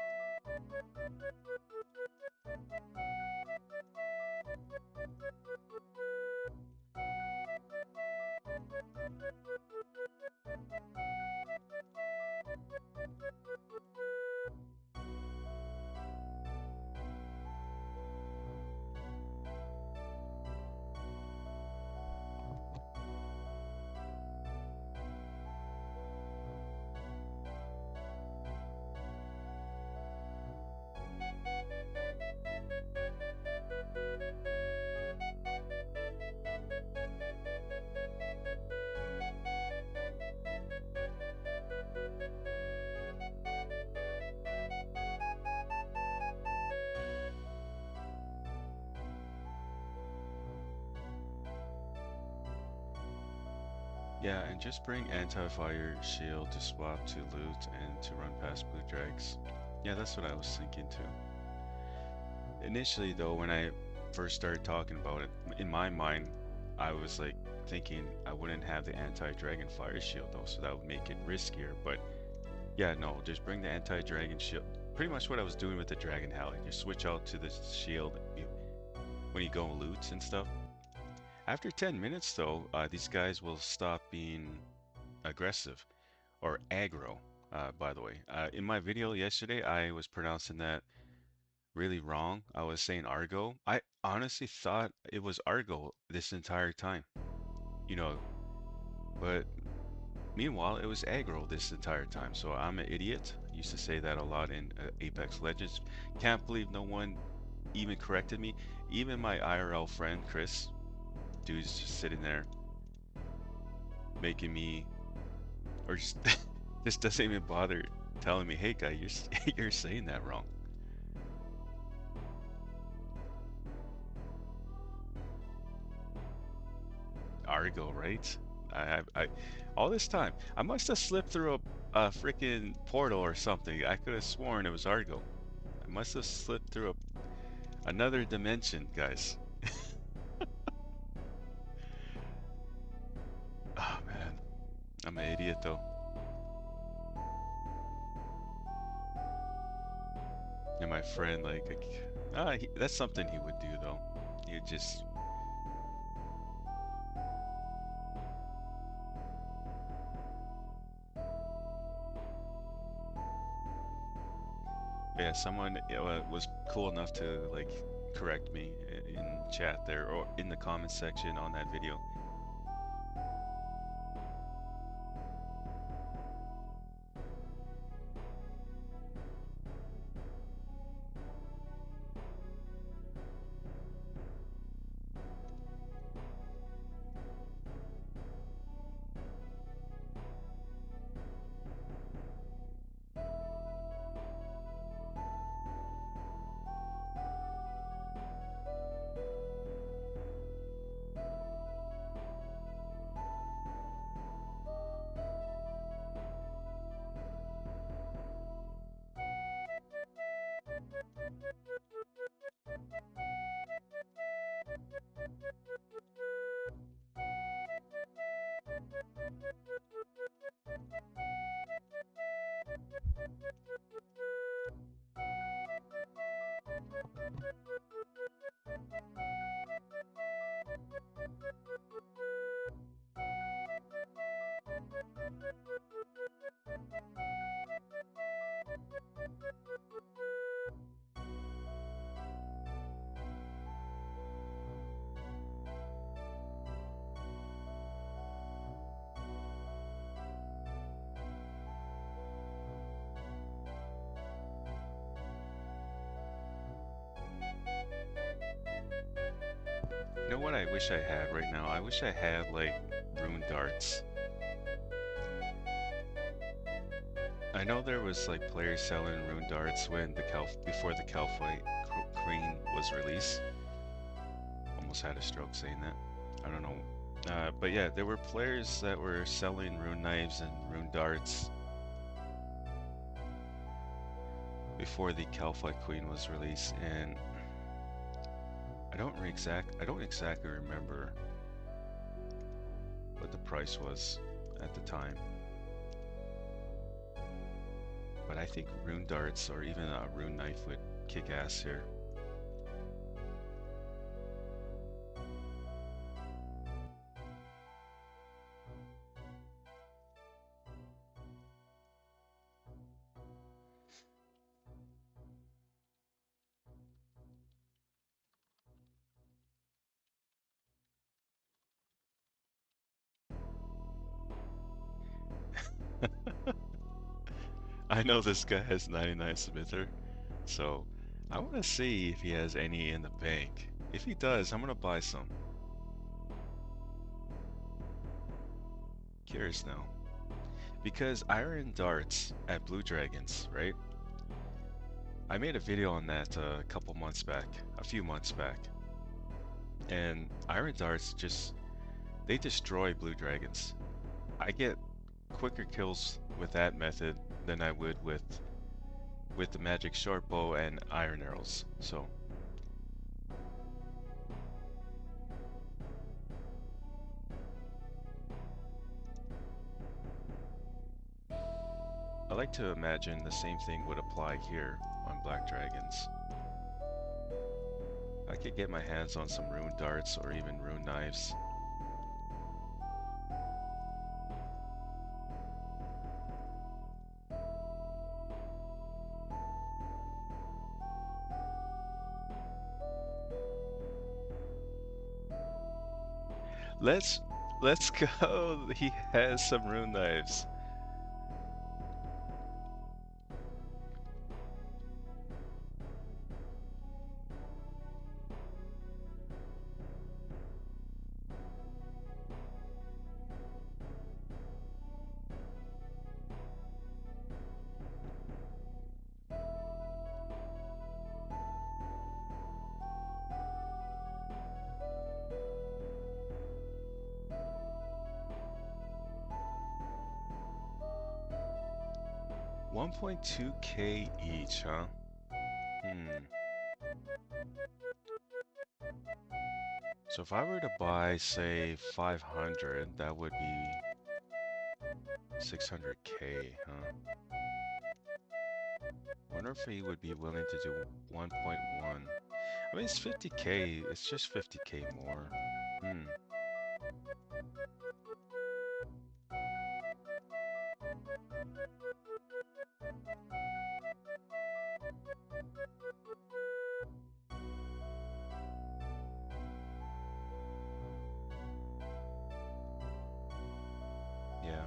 Yeah, and just bring anti-fire shield to swap to loot and to run past blue drags. Yeah, that's what I was thinking too. Initially though, when I first started talking about it, in my mind, I was like thinking I wouldn't have the anti-dragon fire shield though, so that would make it riskier. But yeah, no, just bring the anti-dragon shield. Pretty much what I was doing with the dragon halley. Just switch out to the shield when you go loot and stuff. After 10 minutes though, these guys will stop being aggressive or aggro. By the way, in my video yesterday, I was pronouncing that really wrong. I was saying Argo. I honestly thought it was Argo this entire time, you know, but meanwhile, it was aggro this entire time. So I'm an idiot. I used to say that a lot in Apex Legends. Can't believe no one even corrected me. Even my IRL friend, Chris, dude's just sitting there making me, or just, just doesn't even bother telling me, hey guy, you're saying that wrong. Argo, right? I all this time, I must have slipped through a freaking portal or something. I could have sworn it was Argo. I must have slipped through another dimension, guys. Oh man, I'm an idiot though. And my friend, that's something he would do though. He would just, yeah, someone was cool enough to like correct me in chat there or in the comment section on that video. You know what I wish I had right now? I wish I had like rune darts. I know there was like players selling rune darts when before the Calphite Queen was released. Almost had a stroke saying that. I don't know. But yeah, there were players that were selling rune knives and rune darts before the Calphite Queen was released, and I don't exactly remember what the price was at the time. But I think rune darts or even a rune knife would kick ass here. I know this guy has 99 Smither, so I want to see if he has any in the bank. If he does, I'm gonna buy some. Curious now. Because iron darts at Blue Dragons, right? I made a video on that a couple months back, a few months back. And iron darts they destroy Blue Dragons. I get quicker kills with that method than I would with the magic short bow and iron arrows. So I like to imagine the same thing would apply here on black dragons. I could get my hands on some rune darts or even rune knives. Let's let's go. He has some rune knives. $1.2K each, huh? Hmm. So if I were to buy, say, 500, that would be 600K, huh? Wonder if he would be willing to do 1.1. I mean, it's 50K. It's just 50K more. Hmm. Yeah.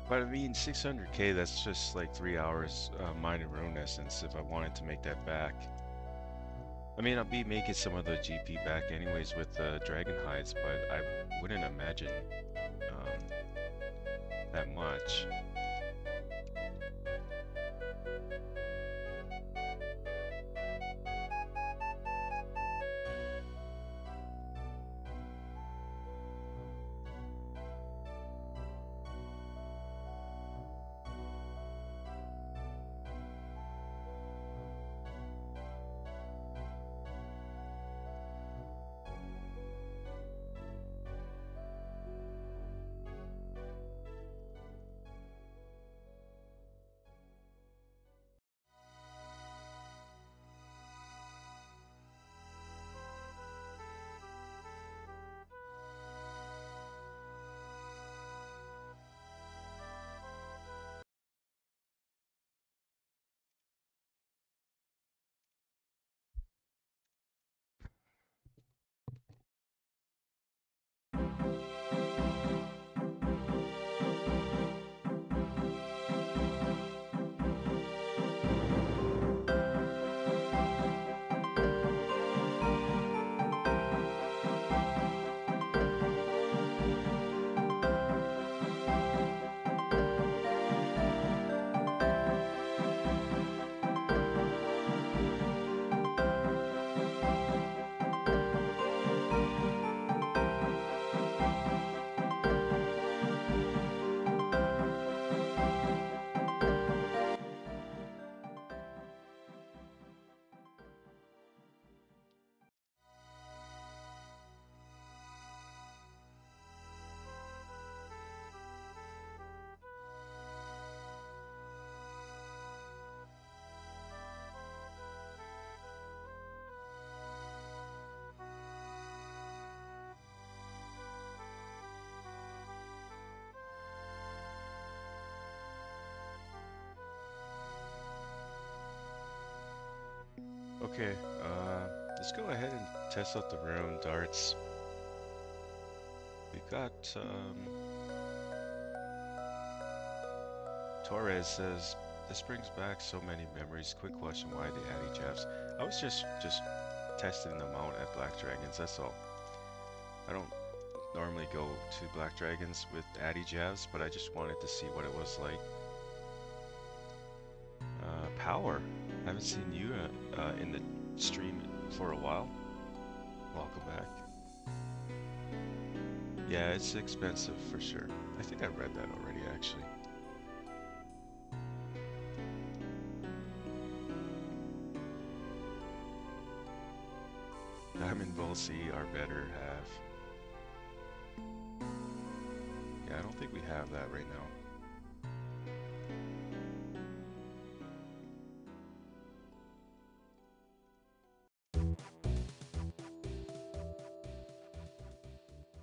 But I mean, 600K, that's just like 3 hours mining rune essence if I wanted to make that back. I mean, I'll be making some of the GP back anyways with the dragon hides, but I wouldn't imagine um, that much. Okay, let's go ahead and test out the rune darts. We've got Torres says, this brings back so many memories. Quick question, why the Addy Jabs? I was just testing them out at Black Dragons, that's all. I don't normally go to Black Dragons with Addy Jabs, but I just wanted to see what it was like. Power, haven't seen you in the stream for a while. Welcome back. Yeah, it's expensive for sure. I think I read that already, actually. Diamond Ball C, our better half. Yeah, I don't think we have that right now.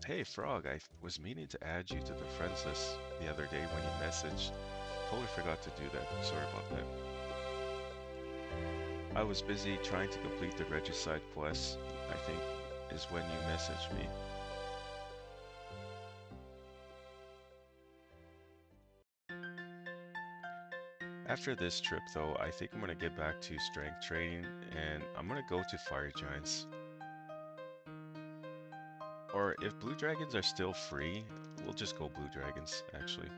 Hey, Frog, I was meaning to add you to the friends list the other day when you messaged. Totally forgot to do that. Sorry about that. I was busy trying to complete the Regicide quest, I think, is when you messaged me. After this trip, though, I think I'm gonna get back to strength training and I'm gonna go to Fire Giants. Or if Blue Dragons are still free, we'll just go Blue Dragons, actually.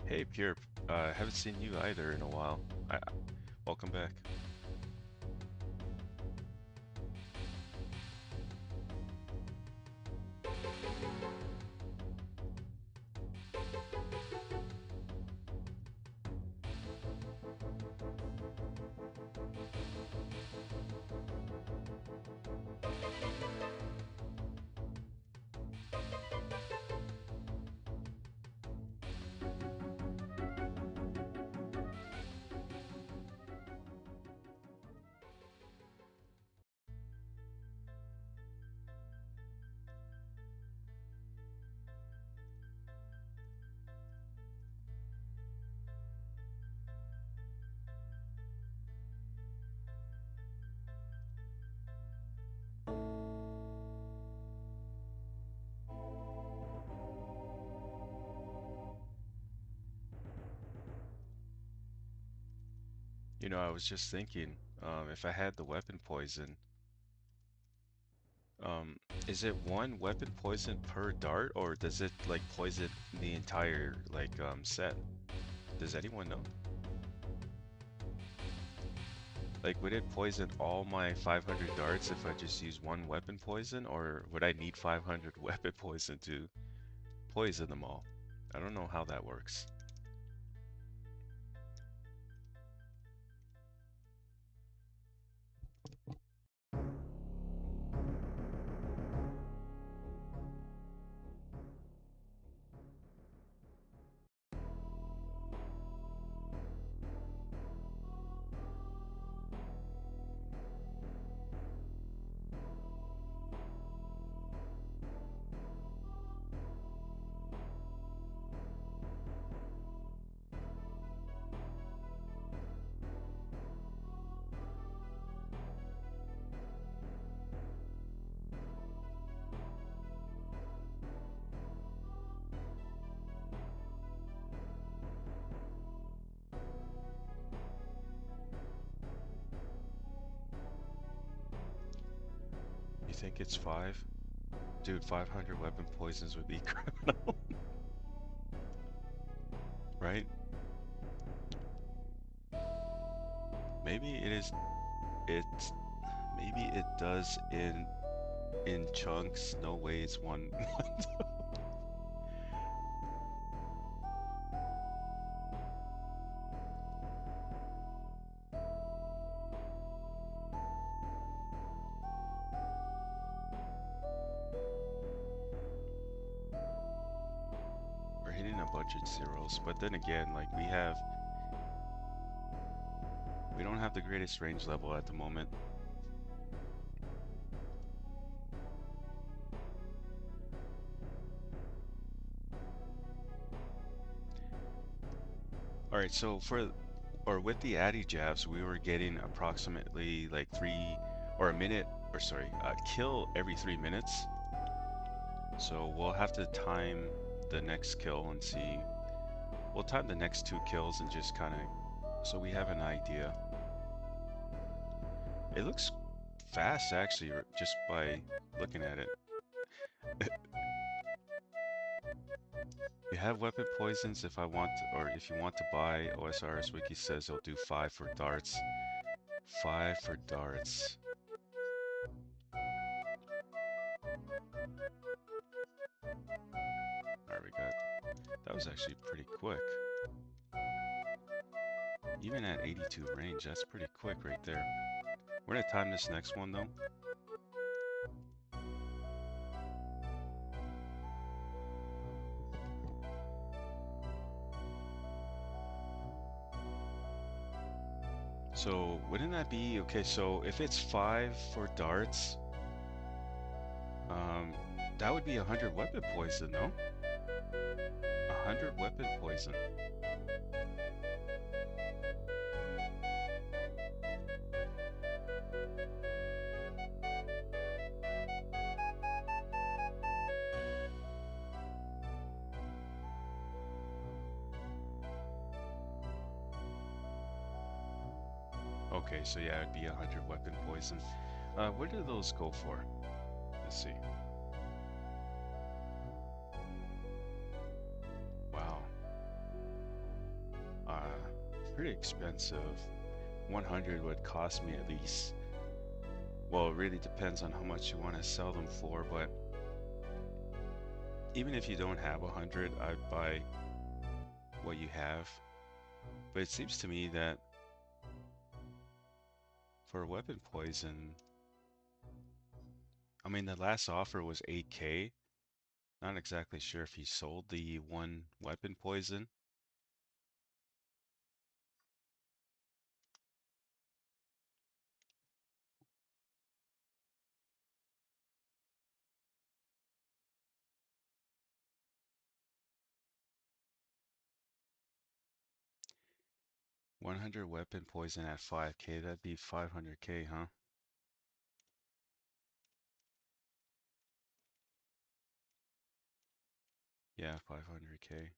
Hey, Pure, haven't seen you either in a while. Welcome back. You know, I was just thinking, if I had the weapon poison, um, is it one weapon poison per dart, or does it like poison the entire like set? Does anyone know? Like, would it poison all my 500 darts if I just use one weapon poison, or would I need 500 weapon poison to poison them all? I don't know how that works. You think it's five? Dude, 500 weapon poisons would be criminal, right? Maybe it is. It maybe it does in chunks. No way, it's one. We're hitting a bunch of zeros, but then again, like we don't have the greatest range level at the moment. All right, so or with the Addy jabs, we were getting approximately like a minute, or sorry, a kill every 3 minutes. So we'll have to time the next kill and see. We'll time the next two kills and just kind of, so we have an idea. It looks fast actually, just by looking at it. We have weapon poisons if I want, or if you want to buy. OSRS Wiki says they'll do 5 for darts. 5 for darts. Alright, we got. That was actually pretty quick. Even at 82 range, that's pretty quick right there. We're gonna time this next one though. So wouldn't that be okay? So if it's 5 for darts, that would be 100 weapon poison, no? 100 weapon poison. Okay, so yeah, it'd be 100 weapon poison. What do those go for? Let's see. Wow. Pretty expensive. 100 would cost me at least. Well, it really depends on how much you want to sell them for, but even if you don't have 100, I'd buy what you have. But it seems to me that for weapon poison, I mean, the last offer was 8K. Not exactly sure if he sold the one weapon poison. $100 weapon poison at 5K, that'd be 500K, huh? Yeah, 500K.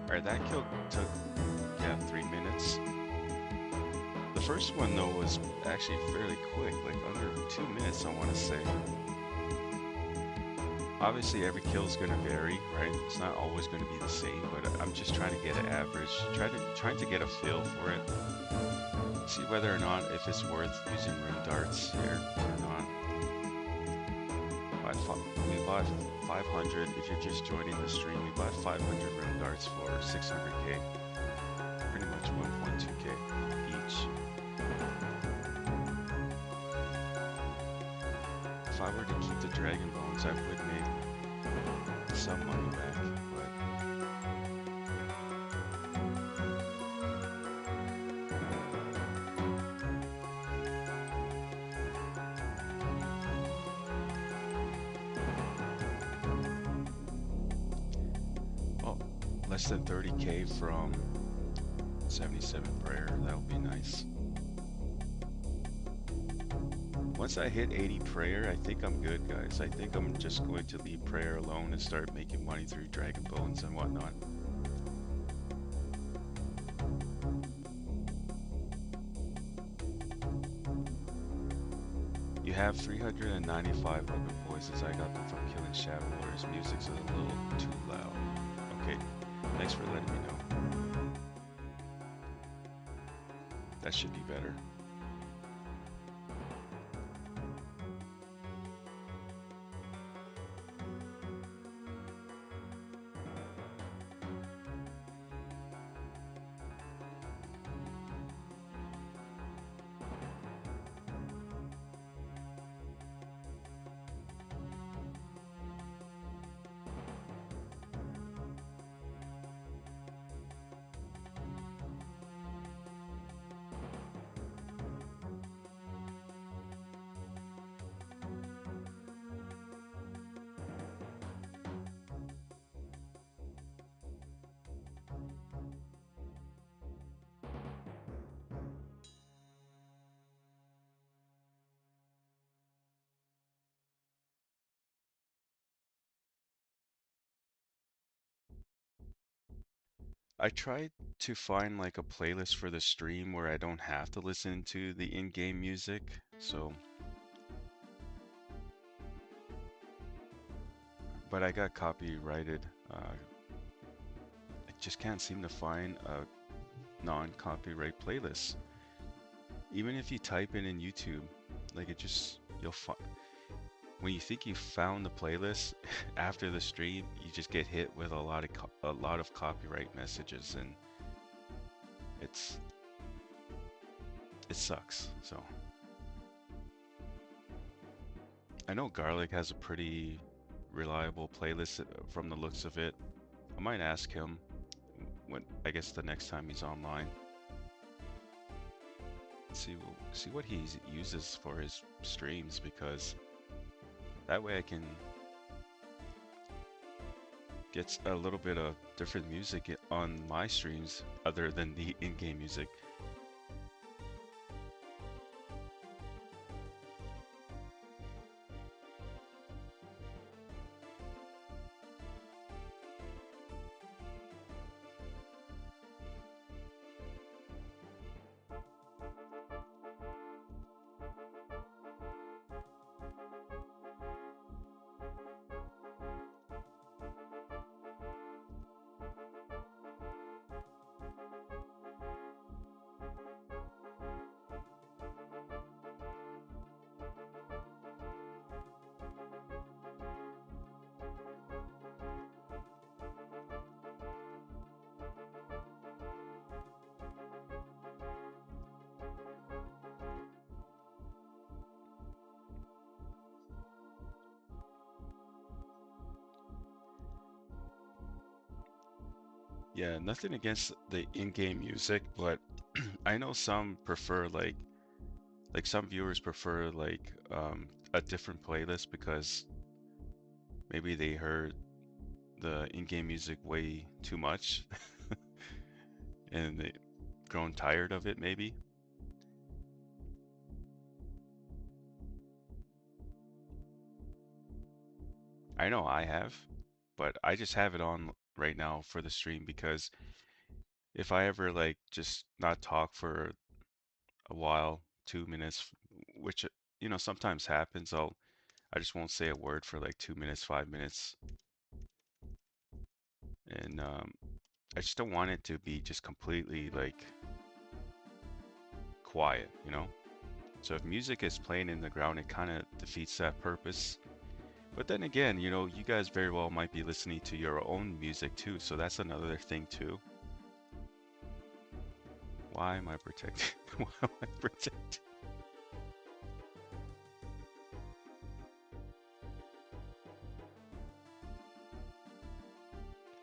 Alright, that kill took, yeah, 3 minutes. The first one, though, was actually fairly quick, like under 2 minutes, I want to say. Obviously, every kill is going to vary, right? It's not always going to be the same, but I'm just trying to get an average, trying to get a feel for it. See whether or not, if it's worth using rune darts here or not. We bought 500. If you're just joining the stream, we bought 500 rune darts for 600K. Pretty much 1.2K each. If I were to keep the dragon bones, I would make some money back, but less than 30K from 77 prayer. That would be nice. Once I hit 80 prayer, I think I'm good, guys. I think I'm just going to leave prayer alone and start making money through dragon bones and whatnot. You have 395 weapon noises. I got them from Killing Shadow or his music's a little too loud. Okay, thanks for letting me know. That should be better. I tried to find like a playlist for the stream where I don't have to listen to the in-game music, so but I got copyrighted. I just can't seem to find a non-copyright playlist. Even if you type it in YouTube, like it just you'll find when you think you found the playlist after the stream, you just get hit with a lot of copyright messages, and it's it sucks. So I know Garlic has a pretty reliable playlist from the looks of it. I might ask him when I guess the next time he's online. See what he uses for his streams because that way I can get a little bit of different music on my streams other than the in-game music. Yeah, nothing against the in-game music, but I know some prefer like some viewers prefer a different playlist because maybe they heard the in-game music way too much and they grown tired of it maybe. I know I have, but I just have it on right now for the stream because if I ever like just not talk for a while, 2 minutes, which sometimes happens, I just won't say a word for like 2 minutes, 5 minutes, and I just don't want it to be just completely like quiet. So if music is playing in the ground, it kind of defeats that purpose. But then again, you guys very well might be listening to your own music too, so that's another thing too. Why am I protected? Why am I protected?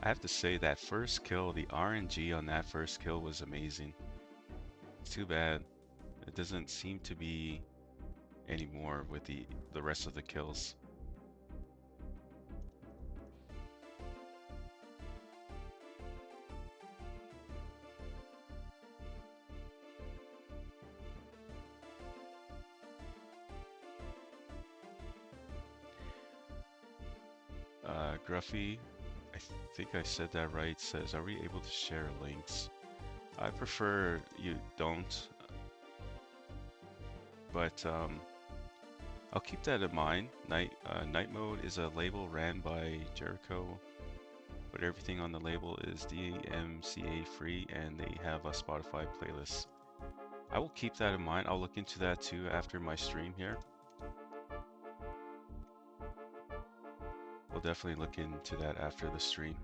I have to say that first kill, the RNG on that first kill was amazing. It's too bad it doesn't seem to be anymore with the rest of the kills. Gruffy, I think I said that right, says, are we able to share links? I prefer you don't, but I'll keep that in mind. Night mode is a label ran by Jericho, but everything on the label is DMCA free, and they have a Spotify playlist. I will keep that in mind. I'll look into that too after my stream here. We'll definitely look into that after the stream.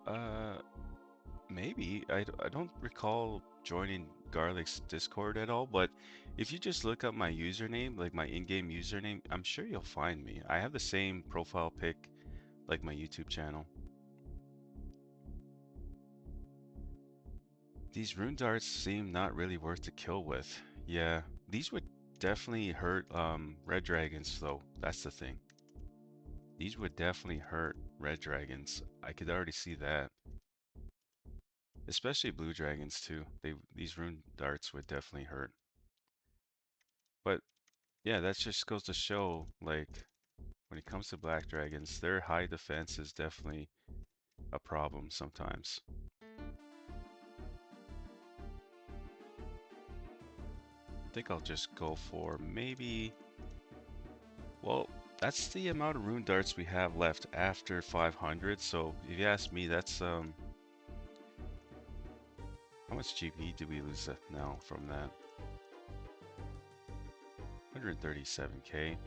Uh, Maybe. I don't recall joining Garlic's Discord at all, but if you just look up my username, like my in-game username, I'm sure you'll find me. I have the same profile pic like my YouTube channel. These rune darts seem not really worth the kill with. Yeah, these would definitely hurt red dragons though. That's the thing. These would definitely hurt red dragons. I could already see that. Especially blue dragons too. These rune darts would definitely hurt. But yeah, that just goes to show, like, when it comes to black dragons, their high defense is definitely a problem sometimes. I think I'll just go for maybe, well, that's the amount of rune darts we have left after 500. So if you ask me, that's how much GP do we lose now from that? 137k.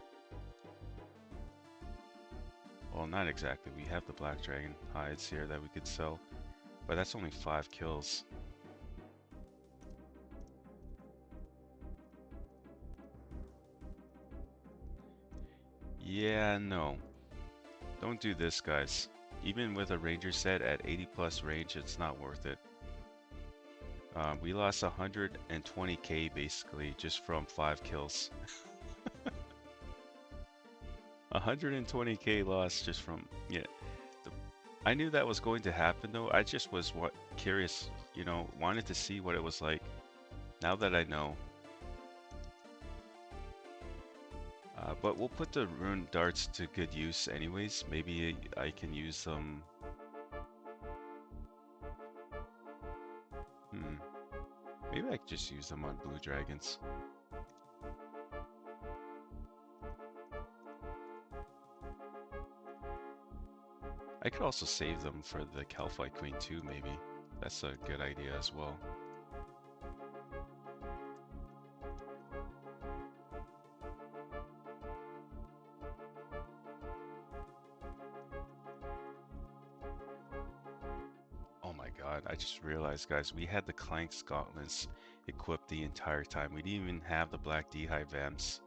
Well, not exactly. We have the black dragon hides here that we could sell, but that's only 5 kills. Yeah, no. Don't do this, guys. Even with a ranger set at 80 plus range, it's not worth it. We lost 120k basically just from 5 kills. 120k loss just from, yeah. I knew that was going to happen though. I just was curious, you know, wanted to see what it was like. Now that I know. But we'll put the rune darts to good use anyways. Maybe I can use them. Maybe I could just use them on blue dragons. I could also save them for the Calphite Queen too, maybe. That's a good idea as well. Oh my god, I just realized, guys, we had the Clank Gauntlets equipped the entire time. We didn't even have the Black D'Hive Vamps.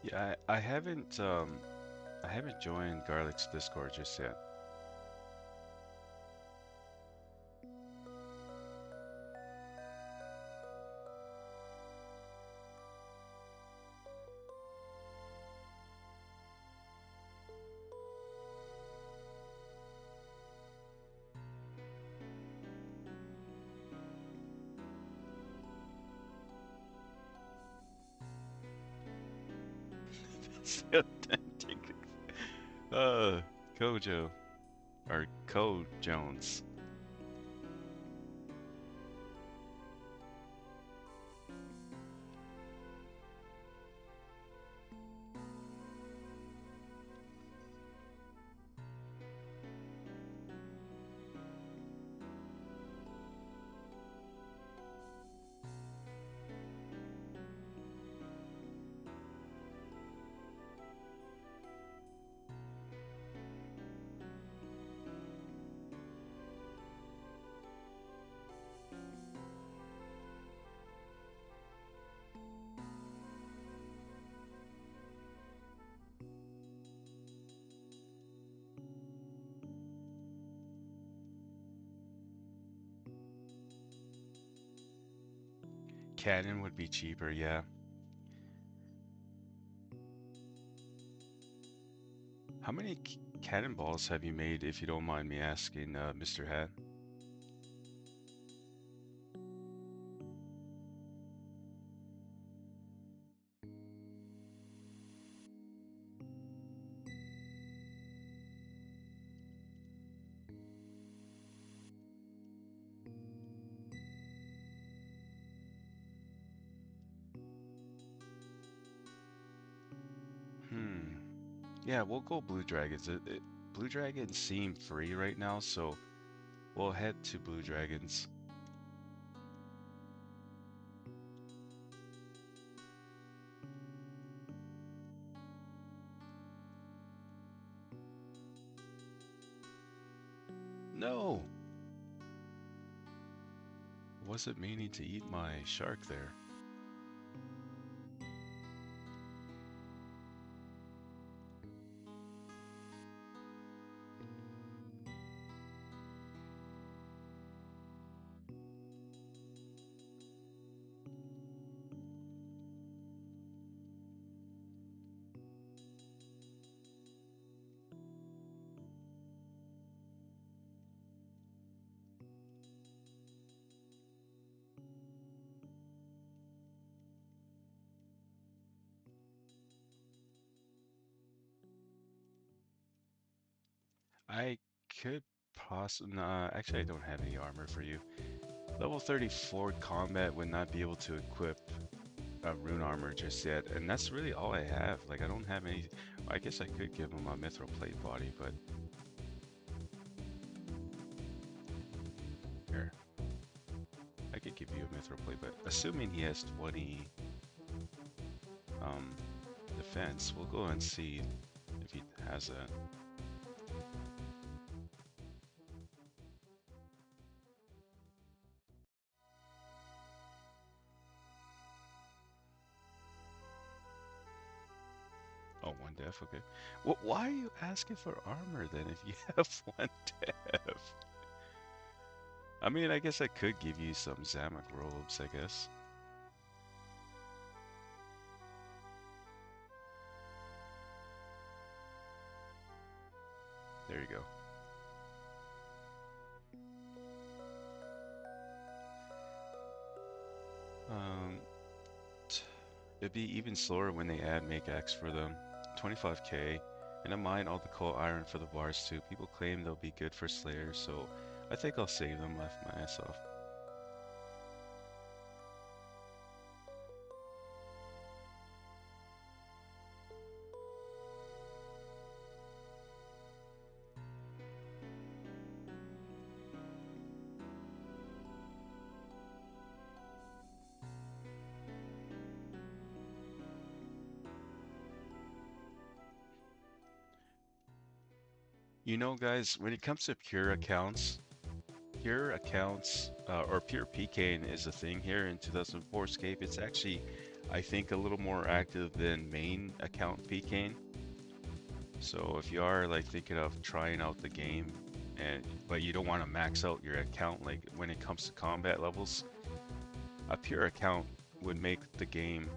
Yeah, I haven't joined Garlic's Discord just yet. It's authentic. Uh, Kojo or Co Jones. Canon would be cheaper, yeah. How many cannonballs have you made, if you don't mind me asking, Mr. Hat? Hmm. Yeah, we'll go Blue Dragons. Blue Dragons seem free right now, so we'll head to Blue Dragons. No! Wasn't meaning to eat my shark there. I could possibly. Nah, actually, I don't have any armor for you. Level 34 combat would not be able to equip rune armor just yet, and that's really all I have. Like, I don't have any. I guess I could give him a mithril plate body, but here, I could give you a mithril plate, but assuming he has 20 um, defense, we'll go and see if he has that. Oh, one def, okay. Well, why are you asking for armor then if you have one def? I mean, I guess I could give you some Zamoc robes, I guess. There you go. Um, it'd be even slower when they add make X for them. 25k. And I mine all the coal iron for the bars too. People claim they'll be good for Slayers, so I think I'll save them, laugh my ass off. You know, guys, when it comes to pure accounts, or pure PKing is a thing here in 2004Scape. It's actually, I think, a little more active than main account PKing. So if you are like thinking of trying out the game, but you don't want to max out your account, like when it comes to combat levels, a pure account would make the game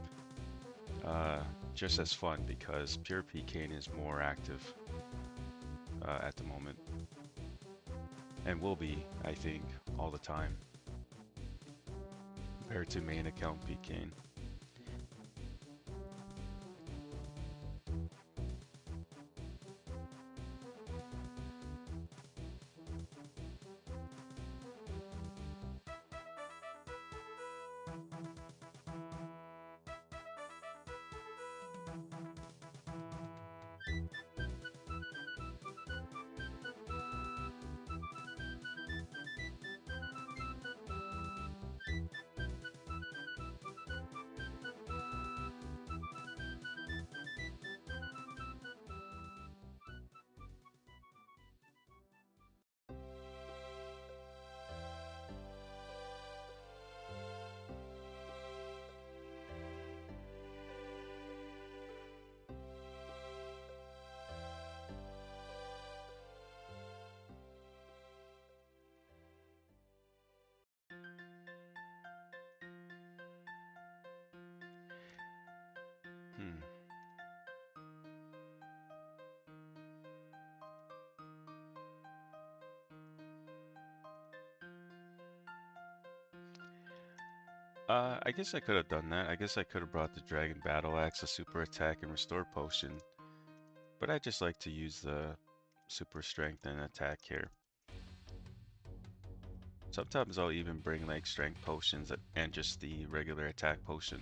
uh, just as fun because pure PKing is more active at the moment, and will be, I think, all the time compared to main account PKing. I guess I could have done that. I guess I could have brought the Dragon Battle Axe, a super attack, and restore potion. But I just like to use the super strength and attack here. Sometimes I'll even bring like strength potions and just the regular attack potion.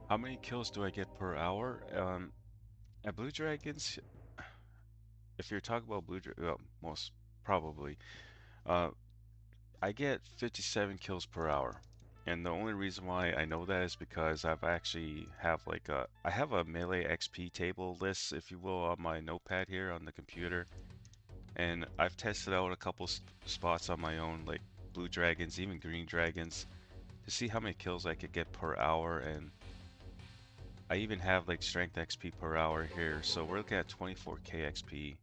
How many kills do I get per hour? At Blue Dragons, if you're talking about well, most probably, uh, I get 57 kills per hour. And the only reason why I know that is because I've actually have like I have a melee XP table list, if you will, on my notepad here on the computer. And I've tested out a couple spots on my own, like blue dragons, even green dragons, to see how many kills I could get per hour. And I even have like strength XP per hour here. So we're looking at 24k XP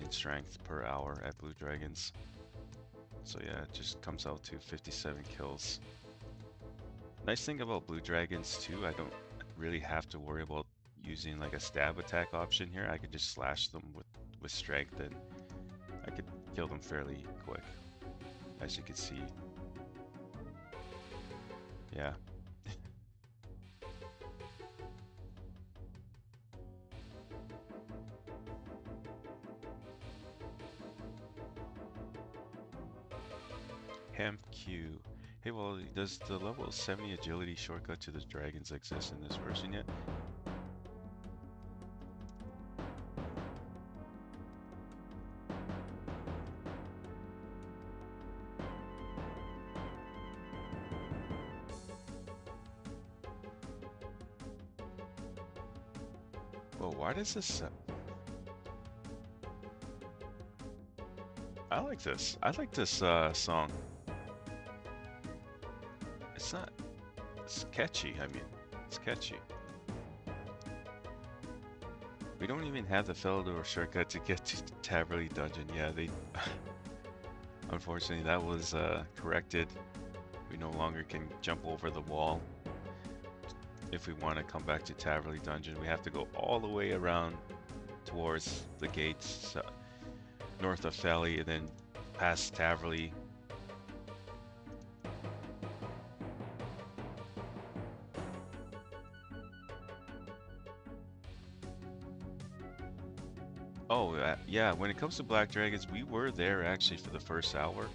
in strength per hour at blue dragons. So yeah, it just comes out to 57 kills. Nice thing about blue dragons too, I don't really have to worry about using like a stab attack option here. I could just slash them with strength and I could kill them fairly quick, as you can see. Yeah. Hemp Q. Hey, well, does the level 70 agility shortcut to the dragons exist in this version yet? Well, why does this... I like this. I like this song. It's not... It's catchy, I mean. It's catchy. We don't even have the Felidor shortcut to get to Taverley Dungeon. Yeah, they... Unfortunately, that was corrected. We no longer can jump over the wall. If we want to come back to Taverley Dungeon, we have to go all the way around towards the gates north of Felly and then past Taverley. Oh, yeah, when it comes to Black Dragons, we were there actually for the first hour.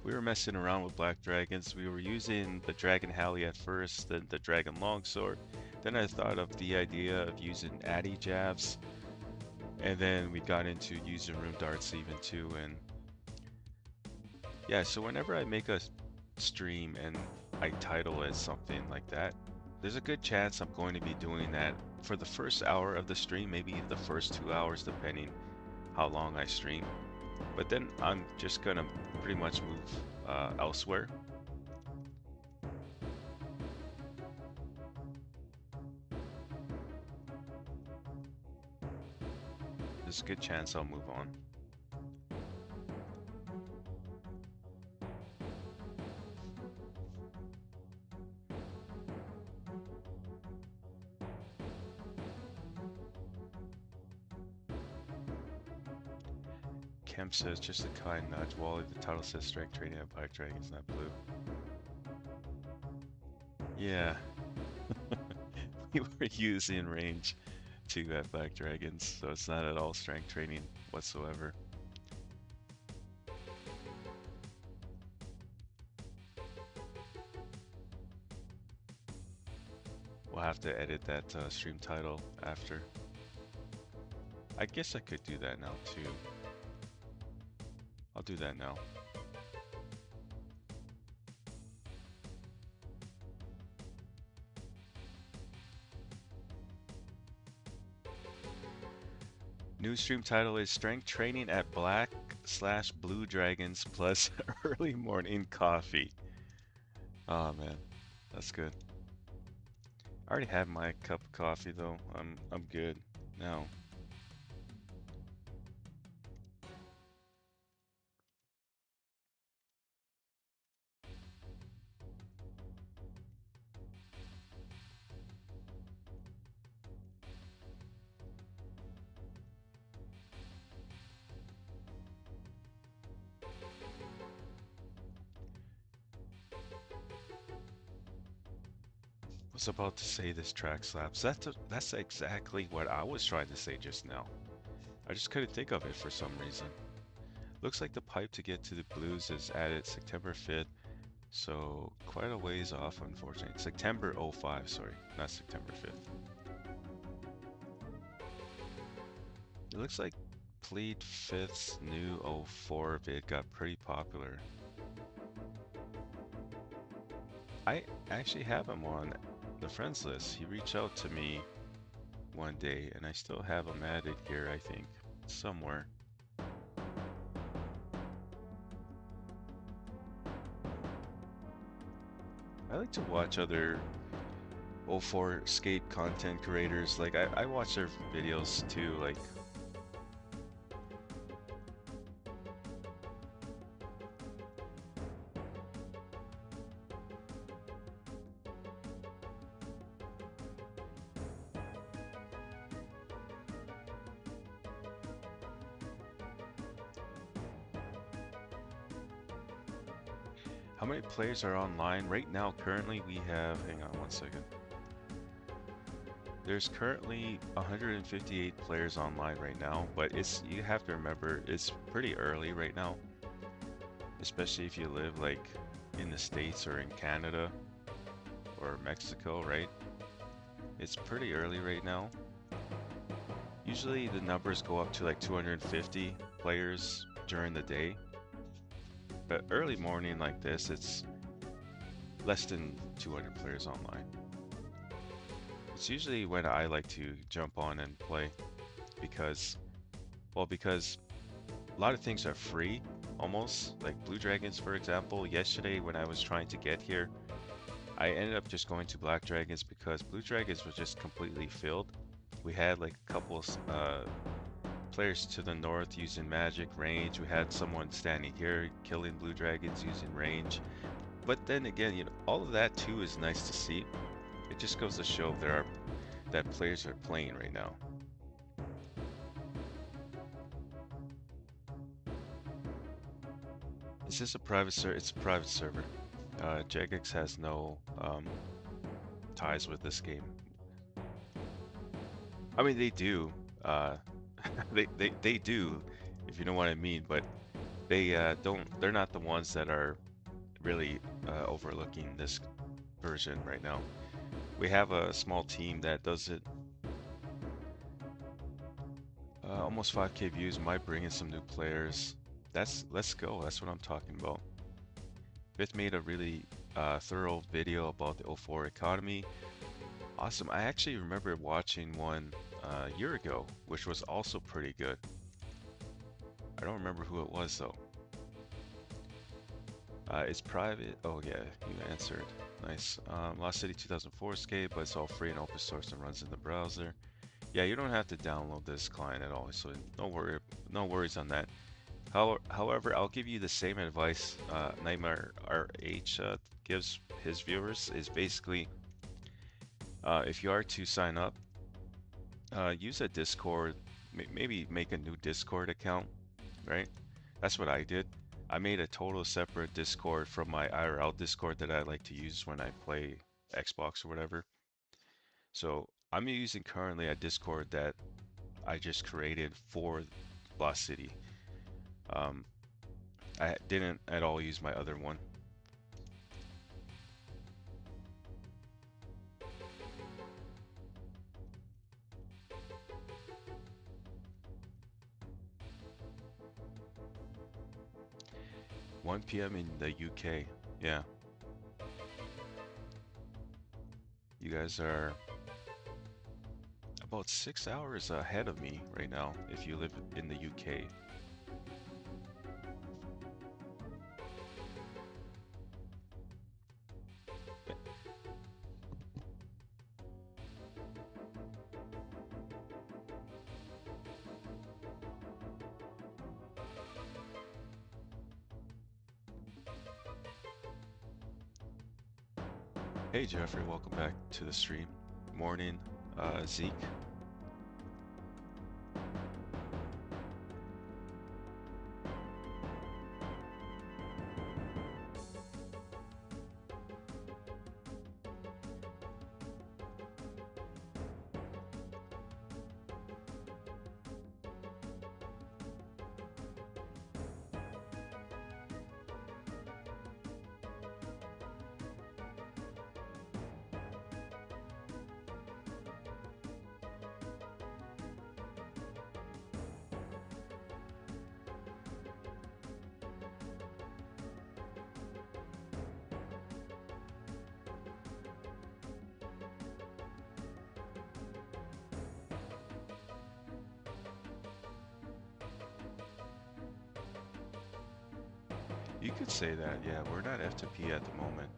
We were messing around with Black Dragons. We were using the Dragon Halley at first, then the Dragon Longsword. Then I thought of the idea of using Addy Jabs. And then we got into using Rune Darts even too. And yeah, so whenever I make a stream and I title it something like that, there's a good chance I'm going to be doing that for the first hour of the stream, maybe the first 2 hours, depending how long I stream. But then I'm just gonna pretty much move elsewhere. There's a good chance I'll move on. Kemp says, just a kind nudge. Wally, the title says strength training at Black Dragons, not blue. Yeah, we were using range 2 at Black Dragons, so it's not at all strength training whatsoever. Wow. I'll have to edit that stream title after. I guess I could do that now too. I'll do that now. New stream title is Strength Training at Black/Blue Dragons plus early morning coffee. Oh man, that's good. I already have my cup of coffee though. I'm good now. Was about to say this track slaps. That's exactly what I was trying to say just now. I just couldn't think of it for some reason. Looks like the pipe to get to the Blues is added September 5th, so quite a ways off, unfortunately. September 05, sorry, not September 5th. It looks like Plead 5th's new 04 vid got pretty popular. I actually have him on the friends list. He reached out to me one day, and I still have him added here, I think, somewhere. I like to watch other 2004Scape content creators. Like, I watch their videos too, like... How many players are online? Right now, currently we have... Hang on one second. There's currently 158 players online right now, but you have to remember, it's pretty early right now. Especially if you live like in the States or in Canada or Mexico, right? It's pretty early right now. Usually the numbers go up to like 250 players during the day. But early morning like this, it's less than 200 players online. It's usually when I like to jump on and play because a lot of things are free, almost. Like Blue Dragons, for example. Yesterday when I was trying to get here, I ended up just going to Black Dragons because Blue Dragons was just completely filled. We had like a couple players to the north using magic range. We had someone standing here killing Blue Dragons using range. But then again, you know, all of that too is nice to see. It just goes to show that players are playing right now. Is this a private server? It's a private server. Jagex has no ties with this game. I mean, they do. They do, if you know what I mean. But they don't. They're not the ones that are really overlooking this version right now. We have a small team that does it. Almost 5K views. Might bring in some new players. Let's go. That's what I'm talking about. Fifth made a really thorough video about the 04 economy. Awesome. I actually remember watching one a year ago, which was also pretty good. I don't remember who it was though. It's private. Oh yeah, you answered. Nice. Lost City 2004Scape, but it's all free and open source and runs in the browser. Yeah, you don't have to download this client at all, so no worries on that. However, I'll give you the same advice Nightmare RH gives his viewers, is basically if you are to sign up, use a Discord, maybe make a new Discord account, right? That's what I did. I made a total separate Discord from my IRL Discord that I like to use when I play Xbox or whatever. So I'm using currently a Discord that I just created for Lost City. I didn't at all use my other one. 1 p.m. in the UK. Yeah, you guys are about 6 hours ahead of me right now if you live in the UK. Hey Jeffrey, welcome back to the stream. Morning, Zeke. You could say that, yeah, we're not F2P at the moment.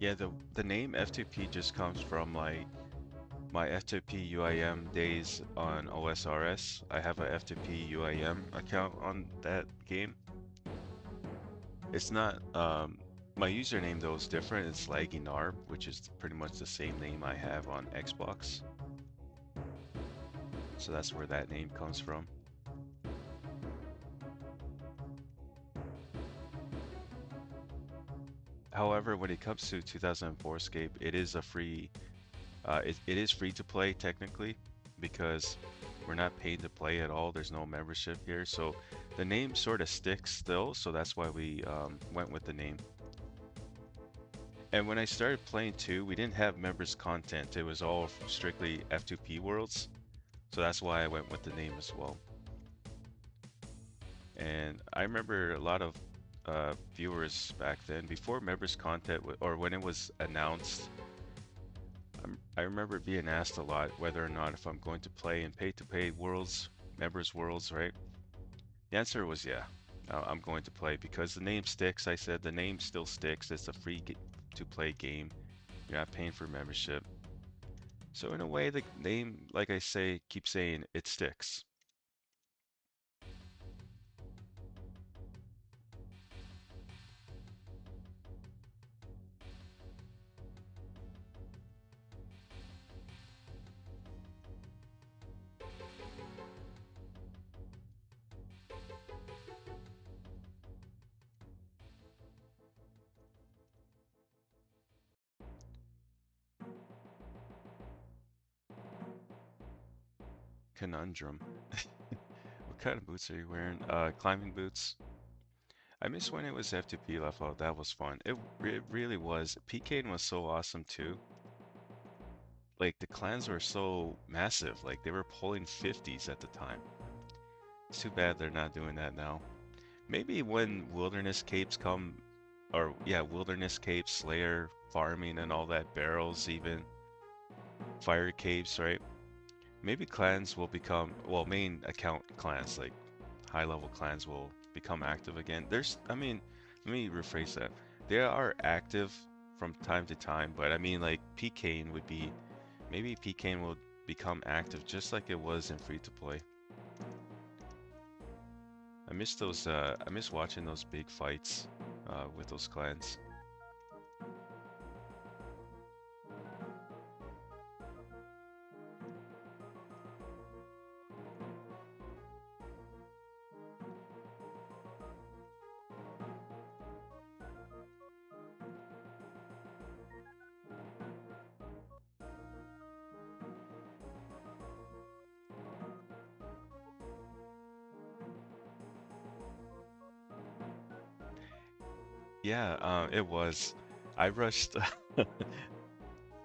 Yeah, the name F2P just comes from my F2P UIM days on OSRS. I have a F2P UIM account on that game. It's not my username though is different. It's LaggyNarb, which is pretty much the same name I have on Xbox. So that's where that name comes from. However, when it comes to 2004Scape, it is a free it is free to play technically because we're not paid to play at all. There's no membership here, so the name sort of sticks still. So that's why we went with the name. And when I started playing too, we didn't have members content. It was all strictly F2P worlds, so that's why I went with the name as well. And I remember a lot of viewers back then, before members content or when it was announced. I remember being asked a lot whether or not if I'm going to play in pay-to-pay worlds, members worlds, right? The answer was yeah. I'm going to play because the name sticks. I said the name still sticks. It's a free to play game. You're not paying for membership. So in a way, the name, like I say, keep saying it sticks. Conundrum. What kind of boots are you wearing? Climbing boots. I miss when it was F2P level. That was fun. It really was. PKing was so awesome too. Like the clans were so massive. Like they were pulling 50s at the time. It's too bad they're not doing that now. Maybe when wilderness capes come, or yeah, wilderness capes, Slayer, farming and all that, barrels even, fire capes, right? Maybe clans will become, well, main account clans, like high level clans will become active again. I mean, let me rephrase that. They are active from time to time, but I mean like PKing would be, maybe PKing will become active just like it was in free to play. I miss those. I miss watching those big fights with those clans. Yeah, it was. I rushed.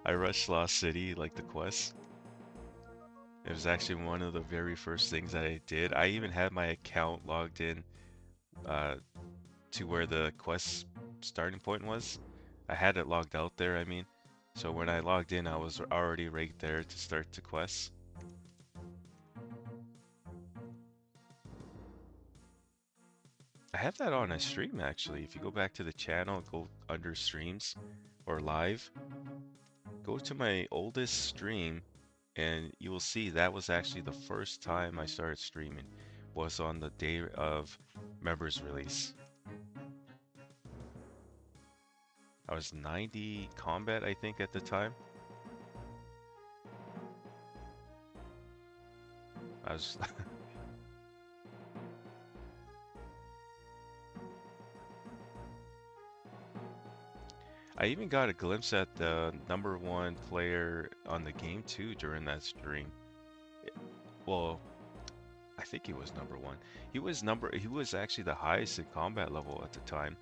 I rushed Lost City, like the quest. It was actually one of the very first things that I did. I even had my account logged in uh, to where the quest starting point was. I had it logged out there, I mean. So when I logged in, I was already right there to start the quest. I have that on a stream actually. If you go back to the channel, go under streams or live, go to my oldest stream and you will see that was actually the first time I started streaming was on the day of members release. I was 90 combat I think at the time. I was I even got a glimpse at the #1 player on the game too during that stream. Well, I think he was #1. He was actually the highest in combat level at the time.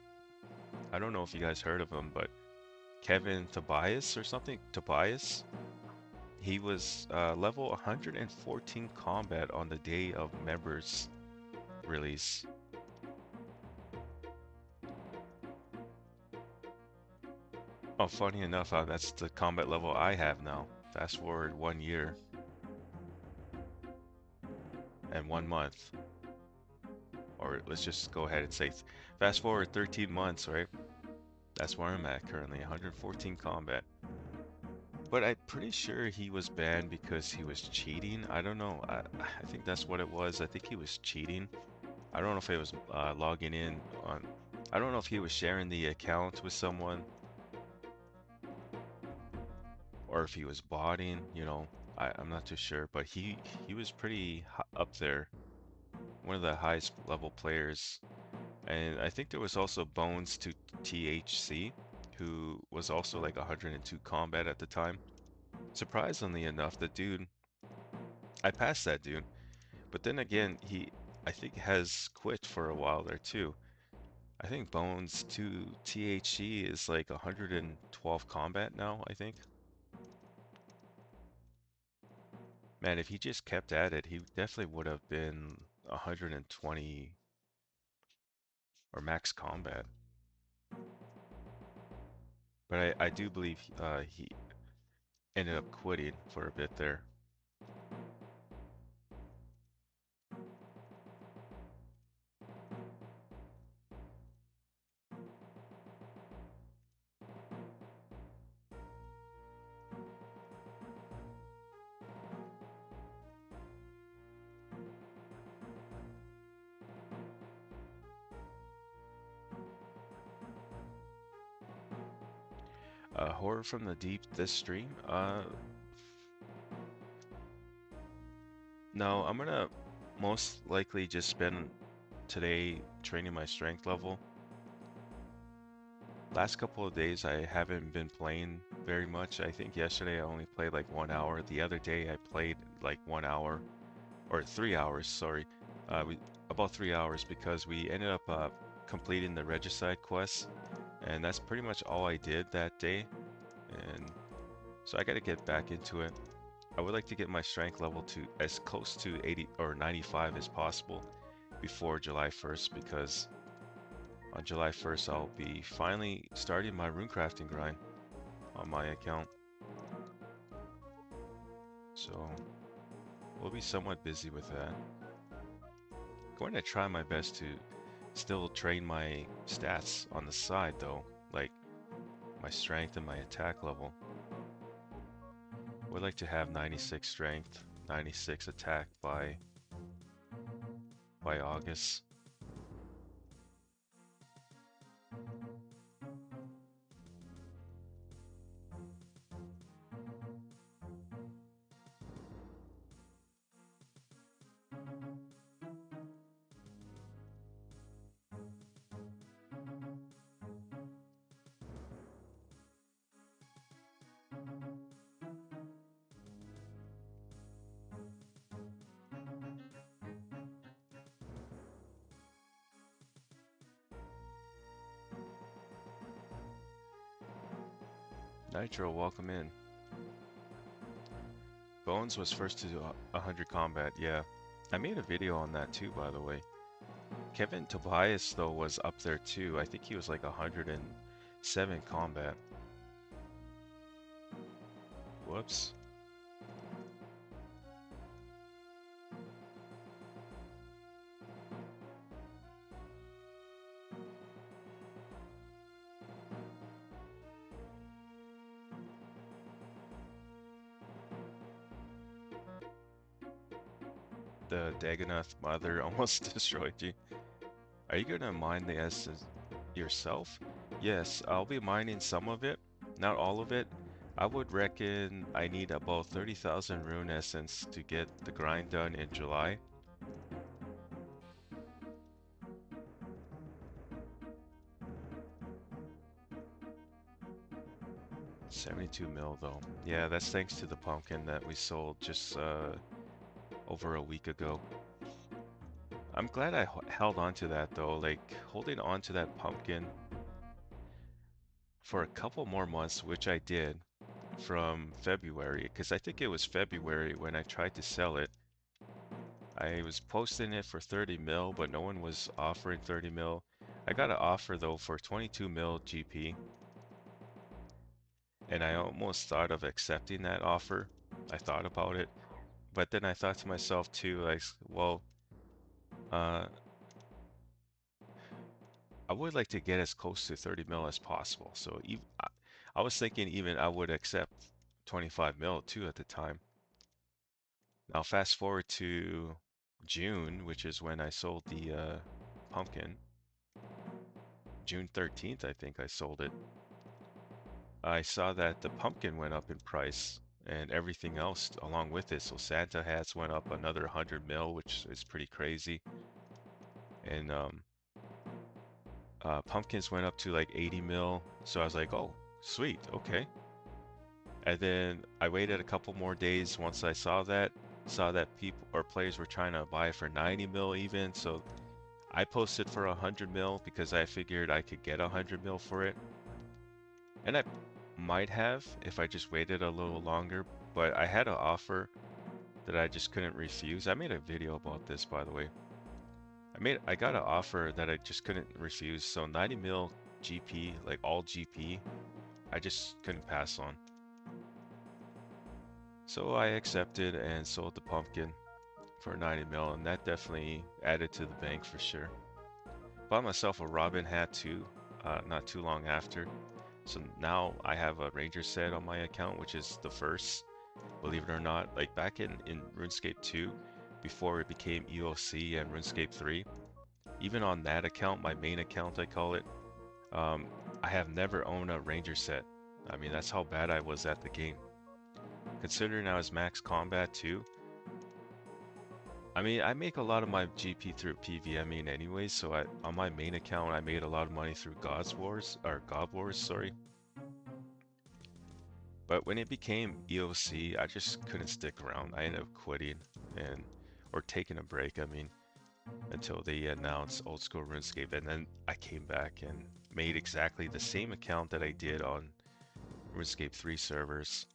I don't know if you guys heard of him, but Kevin Tobias or something? Tobias? He was level 114 combat on the day of members release. Oh, funny enough, that's the combat level I have now. Fast forward 1 year and 1 month. Or let's just go ahead and say fast forward 13 months, right? That's where I'm at currently, 114 combat. But I'm pretty sure he was banned because he was cheating. I don't know. I think that's what it was. I think he was cheating. I don't know if he was logging in on. I don't know if he was sharing the account with someone or if he was botting. You know, I'm not too sure. But he was pretty up there, one of the highest level players. And I think there was also Bones to THC, who was also like 102 combat at the time. Surprisingly enough, the dude, I passed that dude. But then again, I think, has quit for a while there too. I think Bones to THC is like 112 combat now, I think. Man, if he just kept at it, he definitely would have been 120 or max combat. But I do believe he ended up quitting for a bit there. Horror from the Deep this stream? No, I'm gonna most likely just spend today training my strength level. Last couple of days I haven't been playing very much. I think yesterday I only played like 1 hour. The other day I played like 1 hour or 3 hours, sorry. About 3 hours because we ended up completing the Regicide quest, and that's pretty much all I did that day. And so I got to get back into it. I would like to get my strength level to as close to 80 or 95 as possible before July 1st because on July 1st I'll be finally starting my runecrafting grind on my account. So we'll be somewhat busy with that. Going to try my best to still train my stats on the side though, like my strength and my attack level. Would like to have 96 strength, 96 attack by August. Nitro, welcome in. Bones was first to do 100 combat, yeah. I made a video on that too, by the way. Kevin Tobias, though, was up there too. I think he was like 107 combat. Whoops. The Dagonoth mother almost destroyed you. Are you gonna mine the essence yourself? Yes, I'll be mining some of it, not all of it. I would reckon I need about 30,000 rune essence to get the grind done in July. $72 mil though. Yeah, that's thanks to the pumpkin that we sold just over a week ago. I'm glad I held on to that though, like holding on to that pumpkin for a couple more months, which I did from February, because I think it was February when I tried to sell it. I was posting it for 30 mil, but no one was offering 30 mil. I got an offer though for 22 mil GP, and I almost thought of accepting that offer. I thought about it, but then I thought to myself too, like, well, uh, I would like to get as close to 30 mil as possible. So I was thinking even I would accept 25 mil too at the time. Now fast forward to June, which is when I sold the pumpkin. June 13th, I think I sold it. I saw that the pumpkin went up in price and everything else along with it. So Santa hats went up another 100 mil, which is pretty crazy. And pumpkins went up to like 80 mil. So I was like, oh, sweet, okay. And then I waited a couple more days once I saw that people or players were trying to buy for 90 mil even. So I posted for 100 mil because I figured I could get 100 mil for it. And I might have if I just waited a little longer, but I had an offer that I just couldn't refuse. I made a video about this, by the way. I got an offer that I just couldn't refuse. So 90 mil GP, like all GP, I just couldn't pass on. So I accepted and sold the pumpkin for 90 mil, and that definitely added to the bank for sure. Bought myself a Robin hat too, not too long after. So now I have a Ranger set on my account, which is the first, believe it or not. Like back in RuneScape 2, before it became EOC and RuneScape 3, even on that account, my main account I call it, I have never owned a Ranger set. I mean, that's how bad I was at the game. Considering I was max combat too, I mean, I make a lot of my GP through PVMing anyways, so on my main account, I made a lot of money through God Wars, sorry. But when it became EOC, I just couldn't stick around. I ended up quitting or taking a break, I mean, until they announced Old School RuneScape, and then I came back and made exactly the same account that I did on RuneScape 3 servers.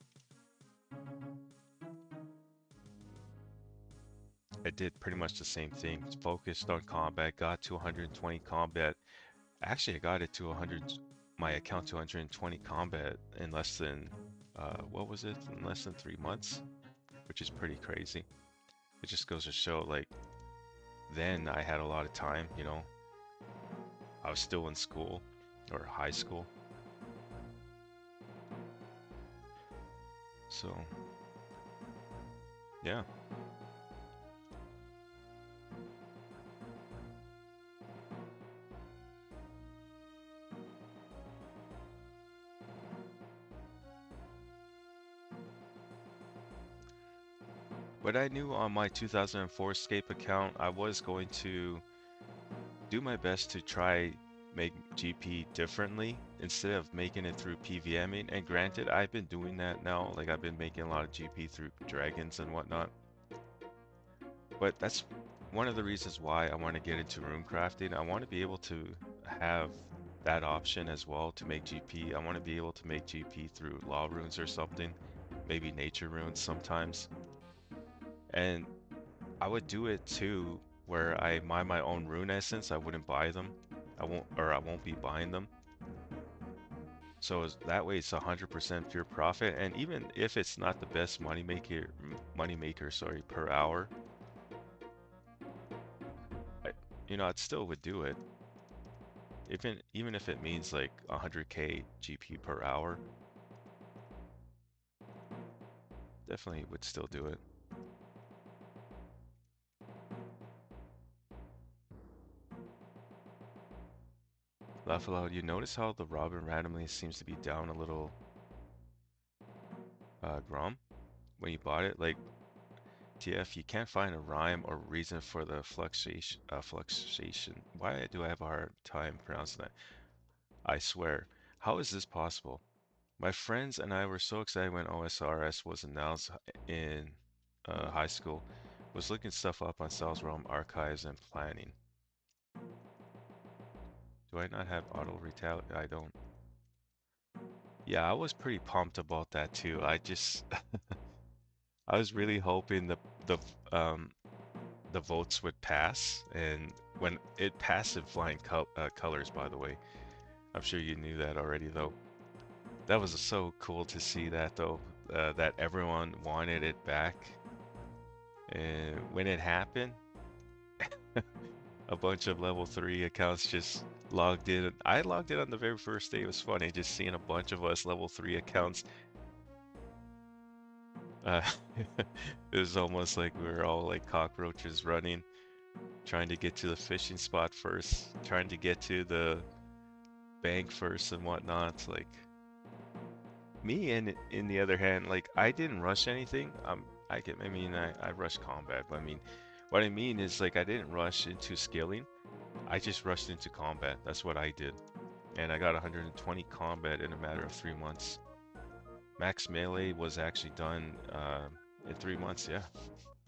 I did pretty much the same thing. Focused on combat, got to 120 combat. Actually, I got it to 100, my account to 120 combat in less than, what was it? In less than 3 months, which is pretty crazy. It just goes to show, like, then I had a lot of time, you know. I was still in school, or high school. So, yeah. But I knew on my 2004Scape account, I was going to do my best to try make GP differently instead of making it through PVMing. And granted, I've been doing that now. Like I've been making a lot of GP through dragons and whatnot. But that's one of the reasons why I want to get into rune crafting. I want to be able to have that option as well to make GP. I want to be able to make GP through law runes or something, maybe nature runes sometimes. And I would do it too where I mine my own rune essence. I wouldn't buy them. I won't be buying them. So that way it's 100% pure profit. And even if it's not the best money maker, sorry, per hour, I, I still would do it. Even if it means like 100k GP per hour, definitely would still do it. Laugh aloud, you notice how the Robin randomly seems to be down a little Grom when you bought it? Like, TF, you can't find a rhyme or reason for the fluctuation. Why do I have a hard time pronouncing that? I swear. How is this possible? My friends and I were so excited when OSRS was announced in high school. Was looking stuff up on Sal's Realm archives and planning. Do I not have auto retaliate? I don't. Yeah, I was pretty pumped about that too. I was really hoping the um the votes would pass, and when it passed in flying colors, by the way. I'm sure you knew that already, though. That was so cool to see that, though, that everyone wanted it back. And when it happened, a bunch of level 3 accounts just logged in. I logged in on the very first day. It was funny just seeing a bunch of us level 3 accounts. Uh, it was almost like we were all like cockroaches running, trying to get to the fishing spot first, trying to get to the bank first and whatnot. Like me, and in the other hand, like I didn't rush anything. I rushed combat, but I mean, what I mean is like I didn't rush into skilling. I just rushed into combat. That's what I did, and I got 120 combat in a matter of 3 months. Max melee was actually done in 3 months. Yeah,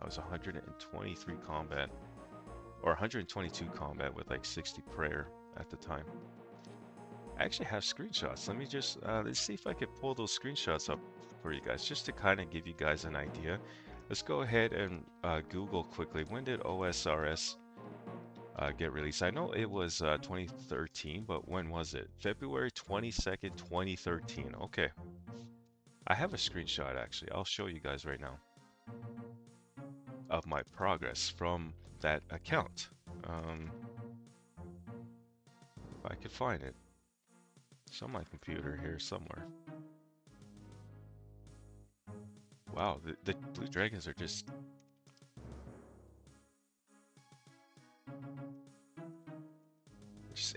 I was 123 combat, or 122 combat with like 60 prayer at the time. I actually have screenshots. Let's see if I can pull those screenshots up for you guys, just to kind of give you guys an idea. Let's go ahead and Google quickly. When did OSRS get released? I know it was 2013, but when was it? February 22nd, 2013. Okay. I have a screenshot actually. I'll show you guys right now of my progress from that account. If I could find it. It's on my computer here somewhere. Wow, the blue dragons are just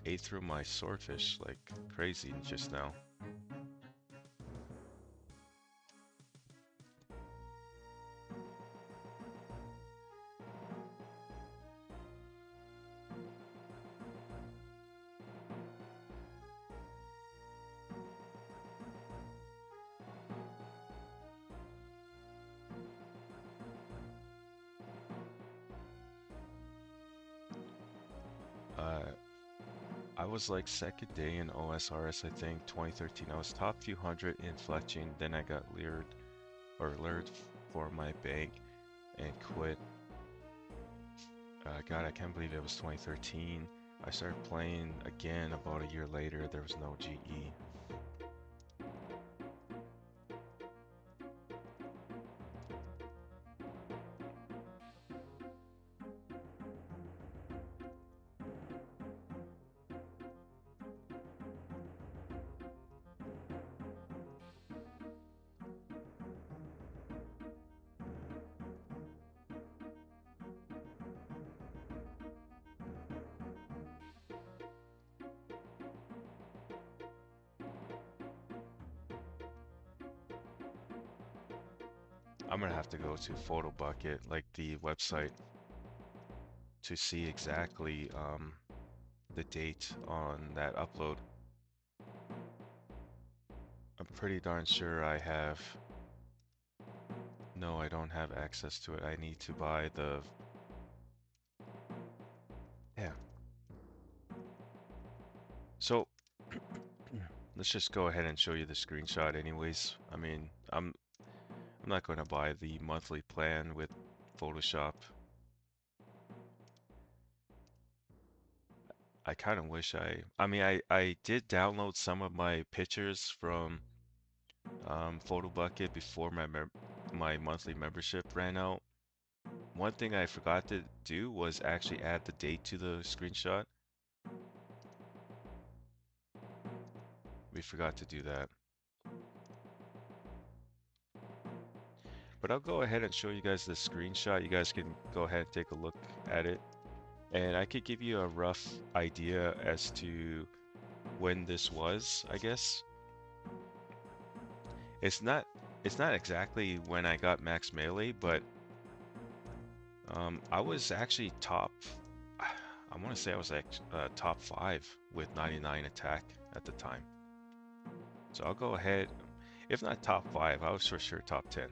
ate through my swordfish like crazy just now. Uh, I was like second day in OSRS, I think, 2013. I was top few hundred in fletching, then I got lured for my bank and quit. God, I can't believe it was 2013. I started playing again about a year later. There was no GE. I'm gonna have to go to Photo Bucket, like the website, to see exactly the date on that upload. I'm pretty darn sure I have. No, I don't have access to it. I need to buy the. Yeah. So let's just go ahead and show you the screenshot anyways. I mean, I'm not going to buy the monthly plan with Photoshop. I kind of wish I mean, I did download some of my pictures from Photo Bucket before my monthly membership ran out. One thing I forgot to do was actually add the date to the screenshot. We forgot to do that. But I'll go ahead and show you guys the screenshot. You guys can go ahead and take a look at it. And I could give you a rough idea as to when this was, I guess. It's not exactly when I got max melee, but I was actually top. I want to say I was like top 5 with 99 attack at the time. So I'll go ahead, if not top 5, I was for sure top 10,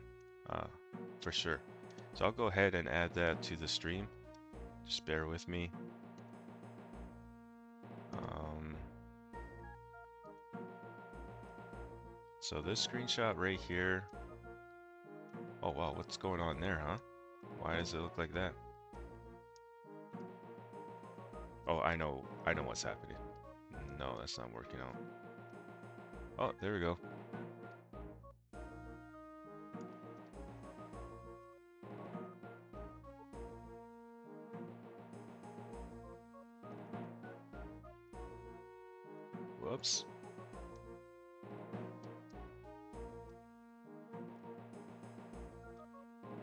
uh, for sure. So I'll go ahead and add that to the stream. Just bear with me. Um, so this screenshot right here. Oh wow, what's going on there, huh? Why does it look like that? Oh, I know what's happening. No, that's not working out. Oh, there we go. Whoops.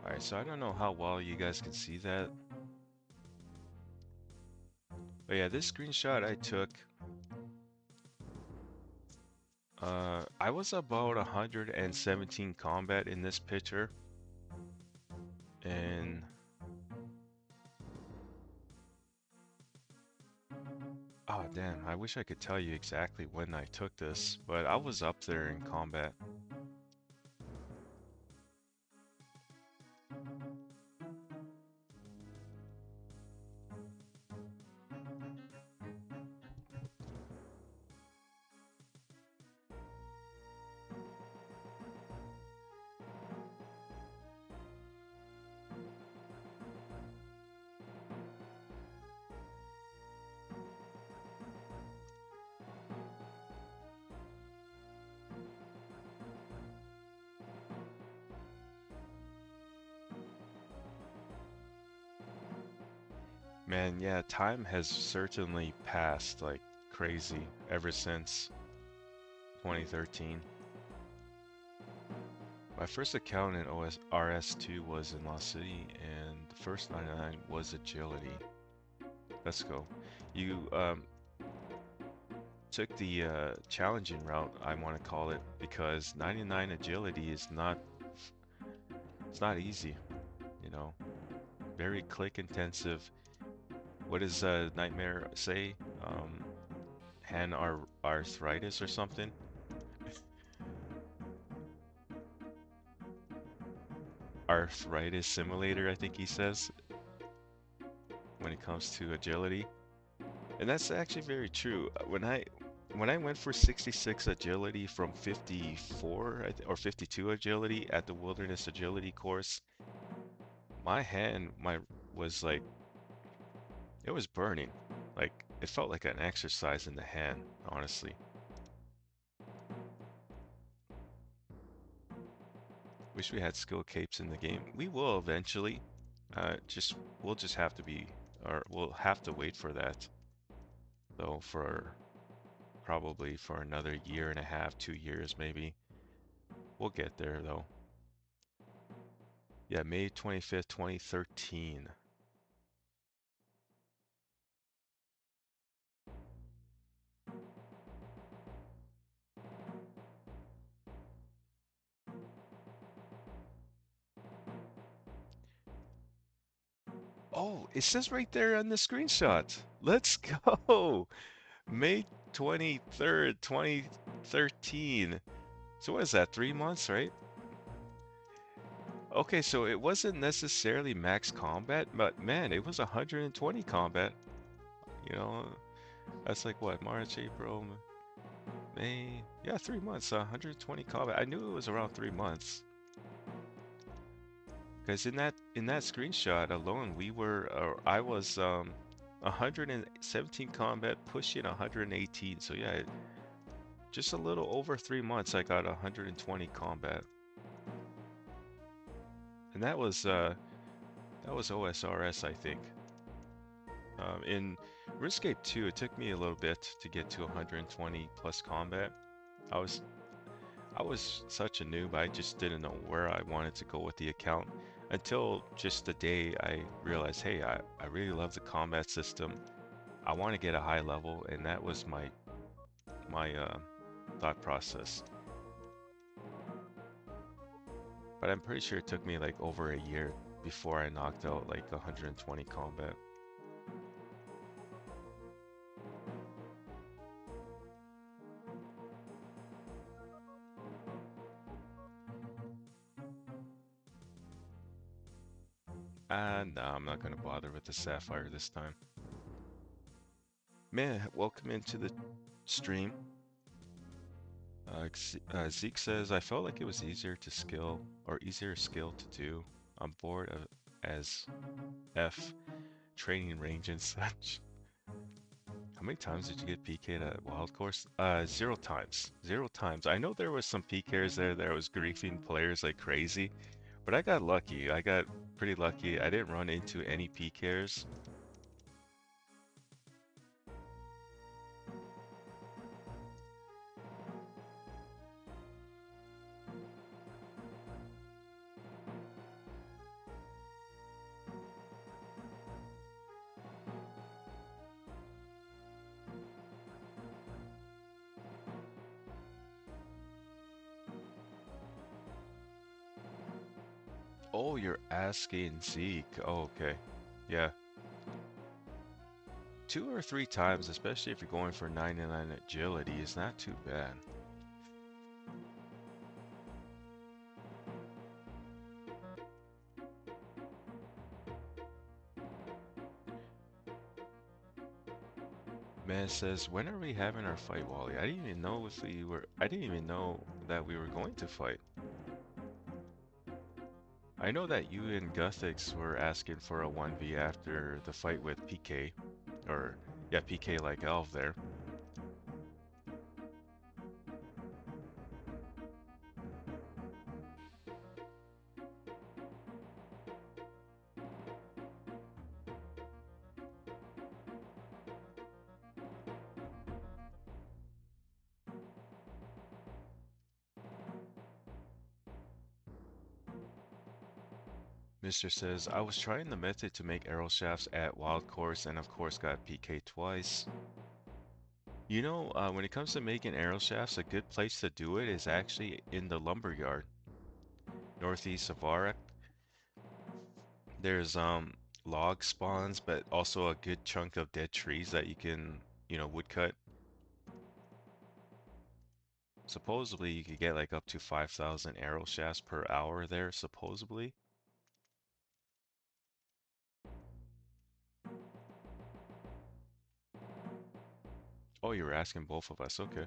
Alright, so I don't know how well you guys can see that. But yeah, this screenshot I took, I was about 117 combat in this picture. And oh damn, I wish I could tell you exactly when I took this, but I was up there in combat. Man, yeah, time has certainly passed like crazy ever since 2013. My first account in RS2 was in Lost City, and the first 99 was agility. Let's go. You took the challenging route, I want to call it, because 99 agility is not, it's not easy, you know. Very click intensive. What does Nightmare say? Hand arthritis or something? Arthritis simulator, I think he says, when it comes to agility. And that's actually very true. When I went for 66 agility from 54 or 52 agility at the Wilderness Agility course, my hand was like, it was burning. Like it felt like an exercise in the hand, honestly. Wish we had skill capes in the game. We will eventually. Just we'll just have to be, or we'll have to wait for that. Though for probably for another year and a half, 2 years maybe. We'll get there though. Yeah, May 25th, 2013. Oh, it says right there on the screenshot. Let's go. May 23rd, 2013. So what is that, 3 months, right? Okay, so it wasn't necessarily max combat, but man, it was 120 combat. You know, that's like what, March, April, May? Yeah, 3 months, 120 combat. I knew it was around 3 months. Because in that screenshot alone, I was 117 combat, pushing 118. So yeah, just a little over 3 months, I got 120 combat, and that was OSRS, I think. In RuneScape 2, it took me a little bit to get to 120 plus combat. I was I was such a noob, I just didn't know where I wanted to go with the account until just the day I realized, hey, I really love the combat system. I want to get a high level, and that was my thought process. But I'm pretty sure it took me like over a year before I knocked out like 120 combat. And no, I'm not gonna bother with the Sapphire this time. Man, welcome into the stream. Zeke says, I felt like it was easier skill to do. I'm bored of as F training range and such. How many times did you get PK'd at Wild Course? 0 times. 0 times. I know there was some PKers there that was griefing players like crazy, but I got lucky. I got pretty lucky. I didn't run into any PKers. Oh, you're asking Zeke. Oh, okay. Yeah. 2 or 3 times, especially if you're going for 99 agility, is not too bad. Man says, when are we having our fight, Wally? I didn't even know if we were. I didn't even know that we were going to fight. I know that you and Guthix were asking for a 1v after the fight with PK. Or, yeah, PK like Elf there. Mr. says, I was trying the method to make arrow shafts at Wild Course and of course got PK twice. You know, when it comes to making arrow shafts, a good place to do it is actually in the lumberyard, northeast of Arak. There's log spawns, but also a good chunk of dead trees that you can, woodcut. Supposedly you could get like up to 5,000 arrow shafts per hour there, supposedly. Oh, you were asking both of us, okay.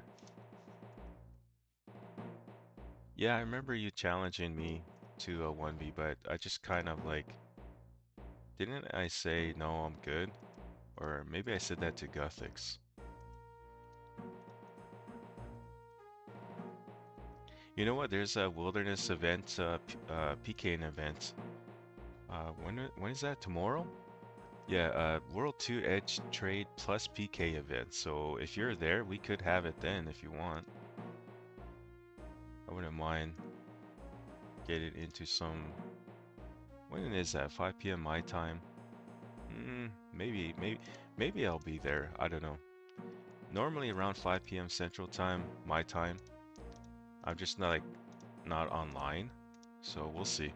Yeah, I remember you challenging me to a 1v, but I just kind of like, didn't I say no, I'm good? Or maybe I said that to Guthix. You know what? There's a wilderness event, PKing event. When is that? Tomorrow? Yeah, World 2 Edge Trade plus PK event. So if you're there, we could have it then if you want. I wouldn't mind getting into some. When is that? 5 p.m. my time? Maybe I'll be there. I don't know. Normally around 5 p.m. Central Time, my time. I'm just not online, so we'll see.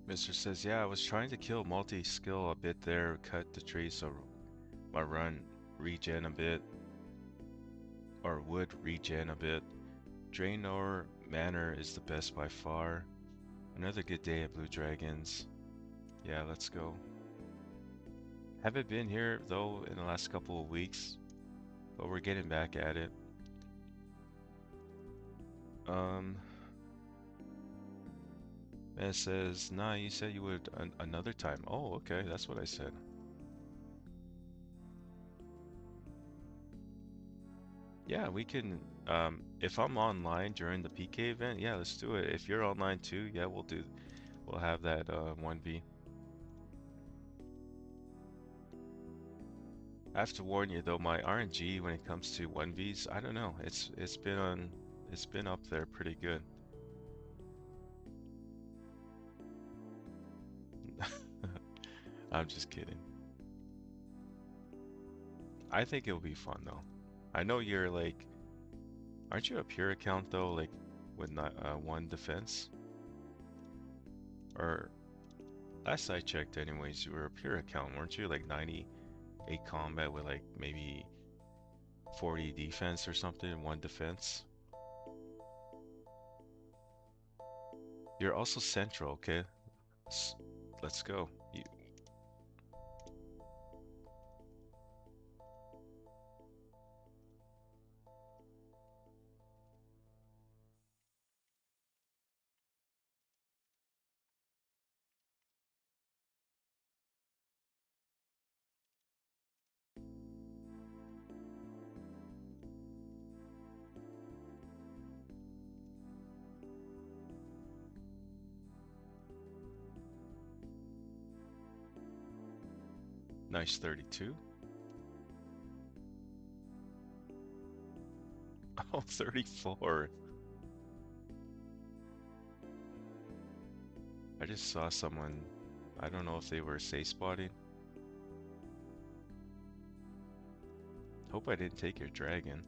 Mister says, yeah, I was trying to kill multi-skill a bit there, cut the tree so my run regen a bit, or would regen a bit. Draenor Manor is the best by far. Another good day at Blue Dragons. Yeah, let's go. Haven't been here though in the last couple of weeks, but we're getting back at it. Um, Man says, nah, you said you would another time. Oh, okay, that's what I said. Yeah, we can, if I'm online during the PK event, yeah, let's do it. If you're online too, yeah, we'll have that 1v. I have to warn you though, my RNG when it comes to 1vs, I don't know. It's been up there pretty good. I'm just kidding. I think it'll be fun though. I know you're like, aren't you a pure account though, like with not one defense? Or last I checked anyways, you were a pure account, weren't you? Like 98 combat with like maybe 40 defense or something, one defense. You're also central, okay? S Let's go. Nice 32. Oh, 34. I just saw someone, I don't know if they were safe spotting. Hope I didn't take your dragon.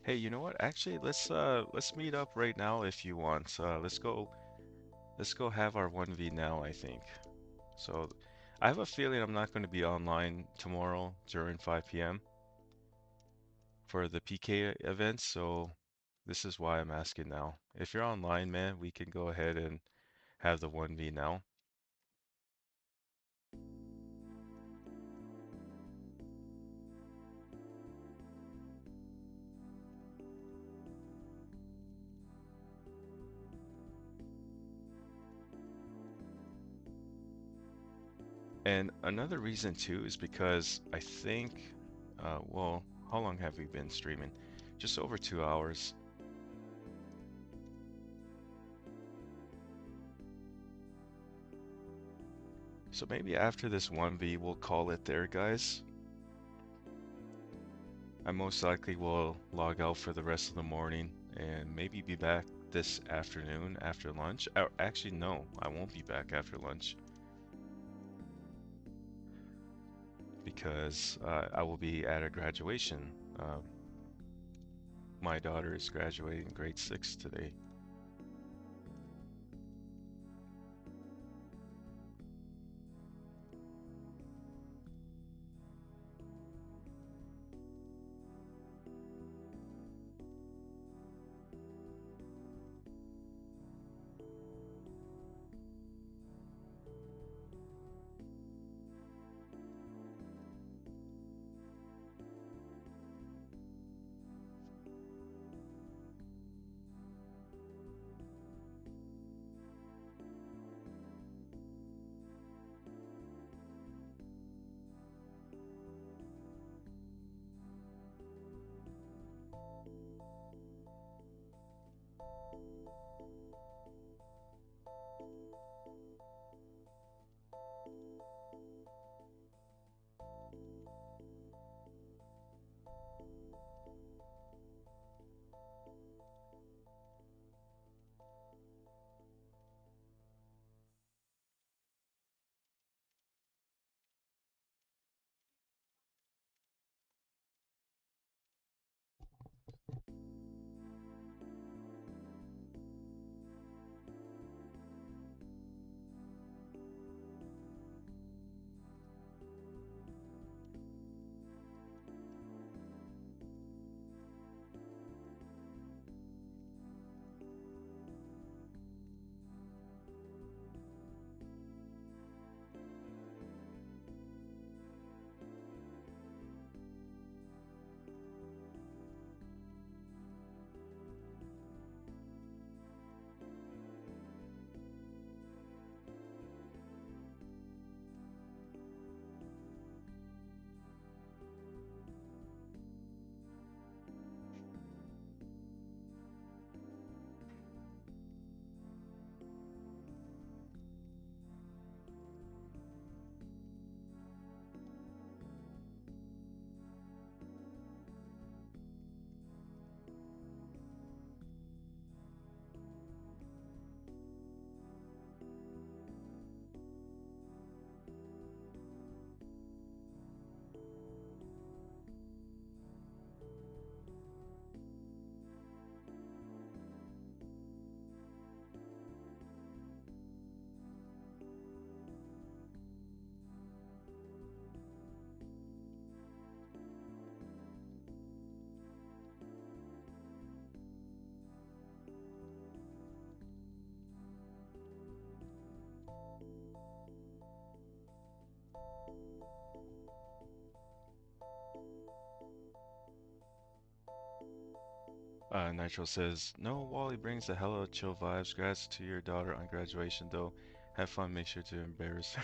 Hey, you know what? Actually, let's meet up right now if you want. Let's go have our 1v now, I think. So I have a feeling I'm not going to be online tomorrow during 5 p.m. for the PK event, so this is why I'm asking now. If you're online, man, we can go ahead and have the 1v now. And another reason too is because I think, well, how long have we been streaming? Just over 2 hours. So maybe after this 1v, we'll call it there, guys. I most likely will log out for the rest of the morning and maybe be back this afternoon after lunch. Actually, no, I won't be back after lunch because I will be at a graduation. My daughter is graduating grade 6 today. Nitro says, no, Wally brings the hella chill vibes. Congrats to your daughter on graduation, though. Have fun, make sure to embarrass her.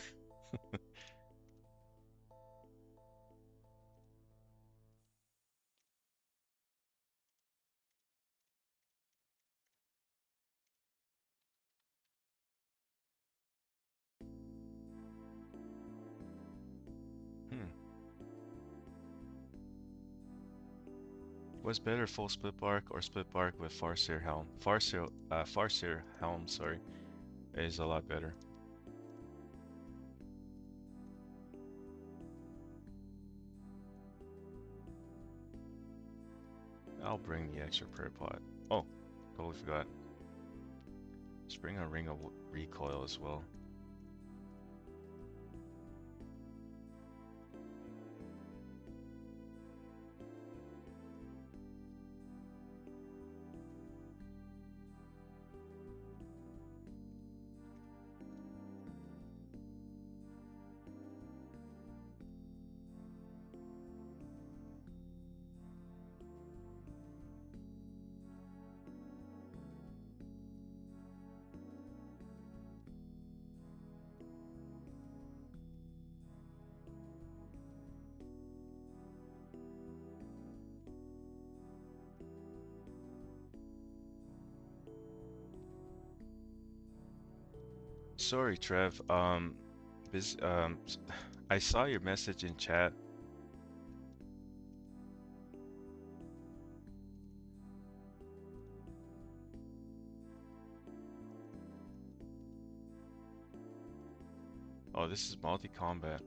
Hmm. What's better, full split bark or split bark with Farseer helm? Farseer helm, sorry, is a lot better. I'll bring the extra prayer pot. Oh, totally forgot. Let's bring a ring of recoil as well. Sorry, Trev. I saw your message in chat. Oh, this is multi-combat.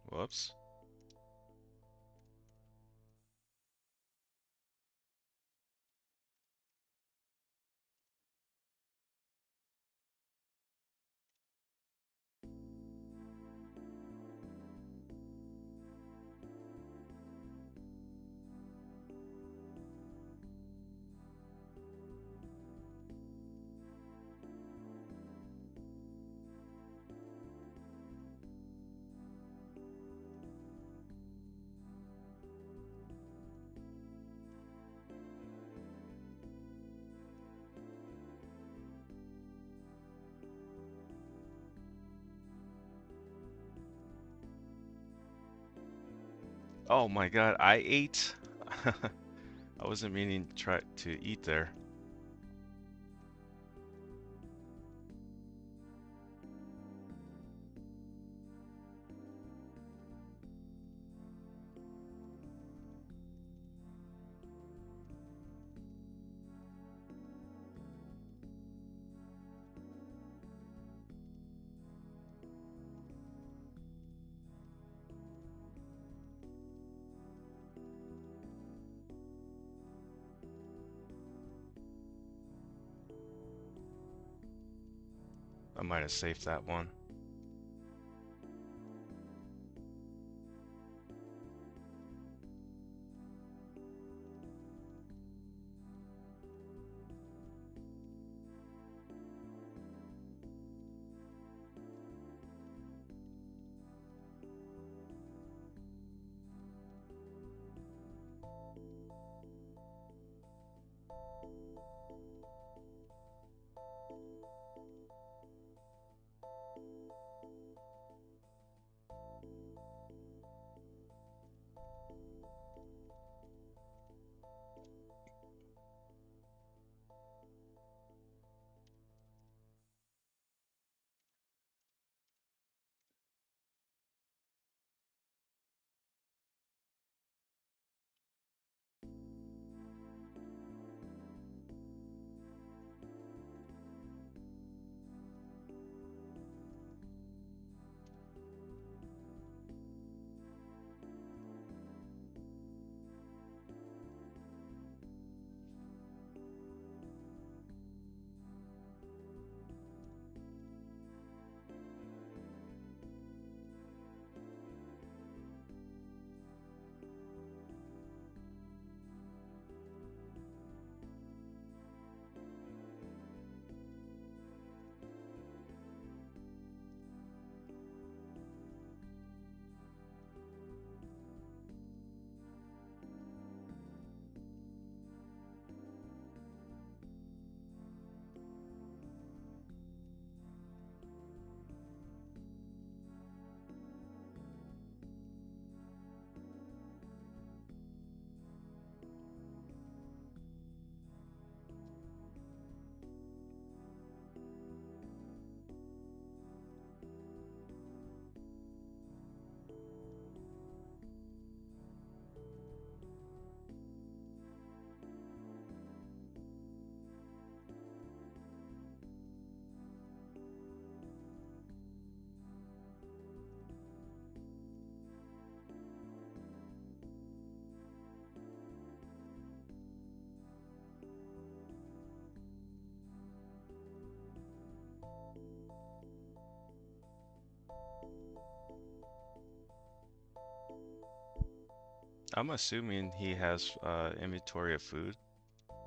Whoops. Oh my God, I ate. I wasn't meaning to try to eat there. I might have saved that one. I'm assuming he has inventory of food.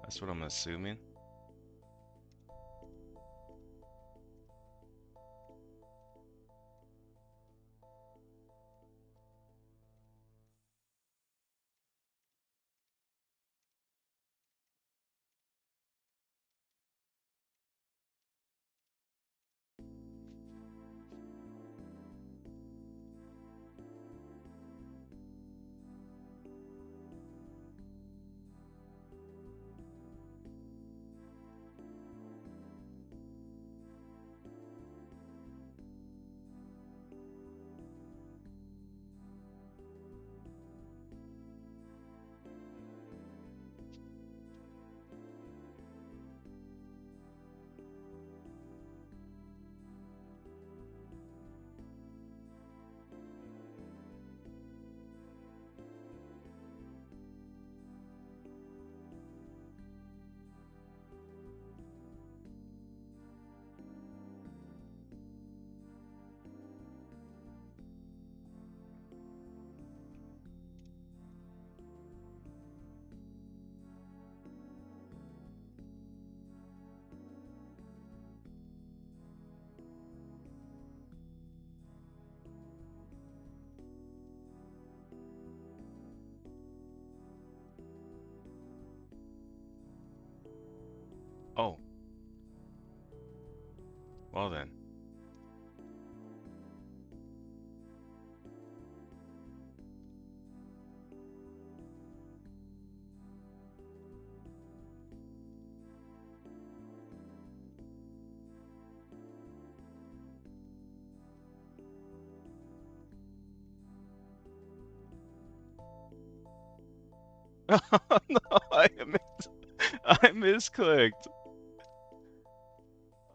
That's what I'm assuming. Oh, well then. No, I misclicked.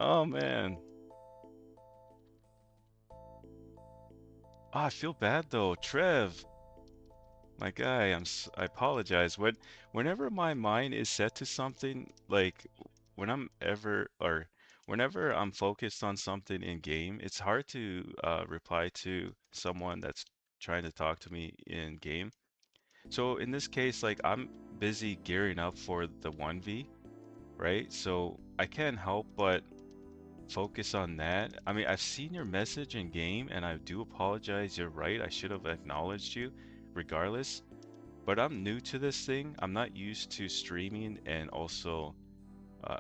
Oh man. Oh, I feel bad though. Trev, my guy, I apologize. Whenever my mind is set to something, like when I'm ever or whenever I'm focused on something in game, it's hard to reply to someone that's trying to talk to me in game. So in this case, like I'm busy gearing up for the 1v, right? So I can't help but focus on that. I mean, I've seen your message in game and I do apologize. You're right. I should have acknowledged you regardless. But I'm new to this thing. I'm not used to streaming and also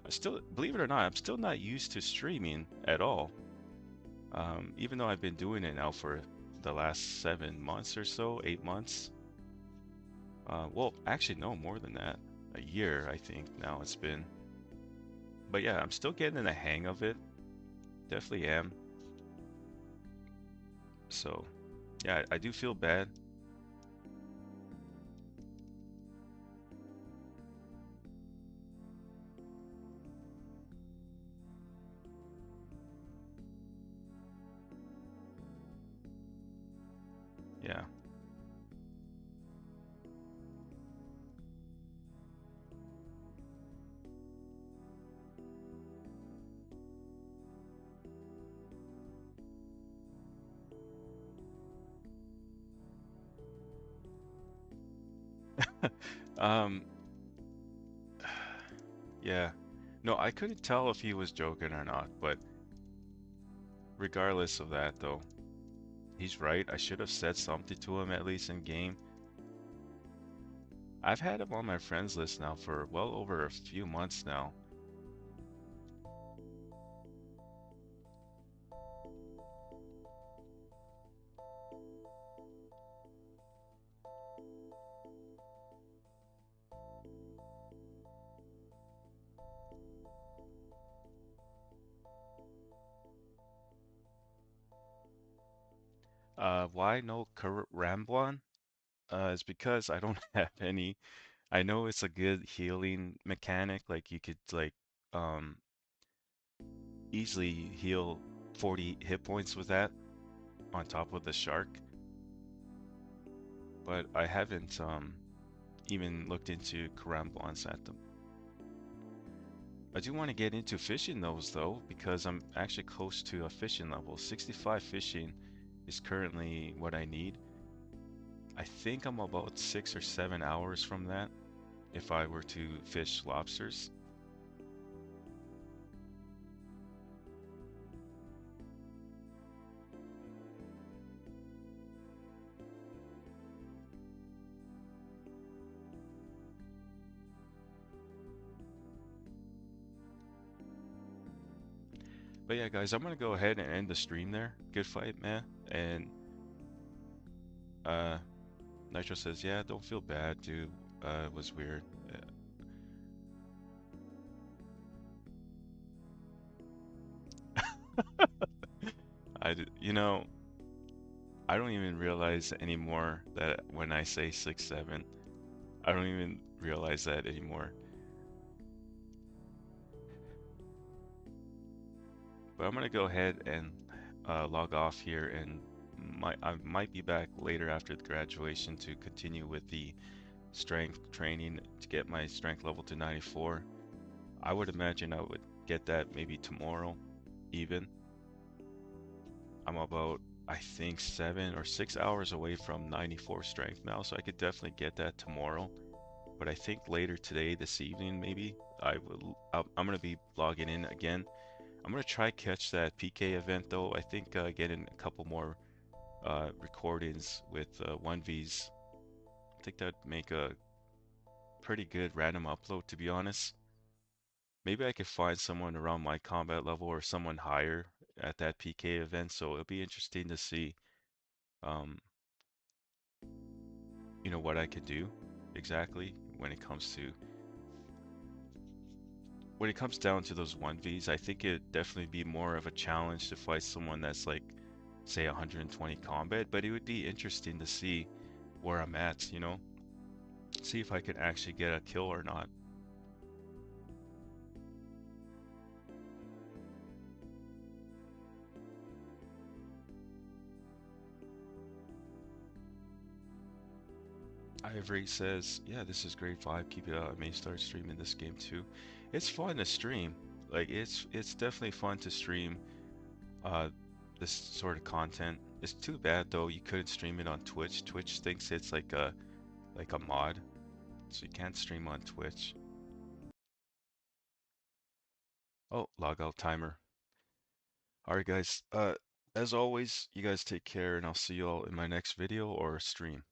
still, believe it or not, I'm still not used to streaming at all. Even though I've been doing it now for the last 7 months or so, 8 months. Well, actually, no, more than that. A year, I think now it's been. But yeah, I'm still getting the hang of it. Definitely am. So yeah, I do feel bad. Yeah. Um, yeah. No, I couldn't tell if he was joking or not, but regardless of that, though, he's right. I should have said something to him at least in game. I've had him on my friends list now for well over a few months now. Why no Ramblon? It's because I don't have any. I know it's a good healing mechanic, like you could like um easily heal 40 hit points with that on top of the shark, but I haven't even looked into Karamblons at them. I do want to get into fishing those though, because I'm actually close to a fishing level. 65 fishing is currently what I need. I think I'm about 6 or 7 hours from that if I were to fish lobsters. But yeah, guys, I'm gonna go ahead and end the stream there. Good fight, man. And uh, Nitro says, yeah, don't feel bad, dude. It was weird. You know, I don't even realize anymore that when I say 6'7", I don't even realize that anymore. But I'm gonna go ahead and log off here, and I might be back later after the graduation to continue with the strength training to get my strength level to 94. I would imagine I would get that maybe tomorrow, even. I'm about, I think, 7 or 6 hours away from 94 strength now, so I could definitely get that tomorrow. But I think later today, this evening, maybe I'm gonna be logging in again. I'm gonna try catch that PK event though. I think getting a couple more recordings with 1Vs. I think that'd make a pretty good random upload, to be honest. Maybe I could find someone around my combat level or someone higher at that PK event. So it'll be interesting to see, um, what I could do exactly when it comes down to those 1Vs. I think it'd definitely be more of a challenge to fight someone that's like, say, 120 combat, but it would be interesting to see where I'm at, see if I can actually get a kill or not. Ivory says, yeah, this is grade 5. Keep it up. I may start streaming this game too. It's fun to stream. Like it's definitely fun to stream uh this sort of content. It's too bad though you couldn't stream it on Twitch. Twitch thinks it's like a mod, so you can't stream on Twitch. Oh, log out timer. All right, guys. As always, you guys take care, and I'll see you all in my next video or stream.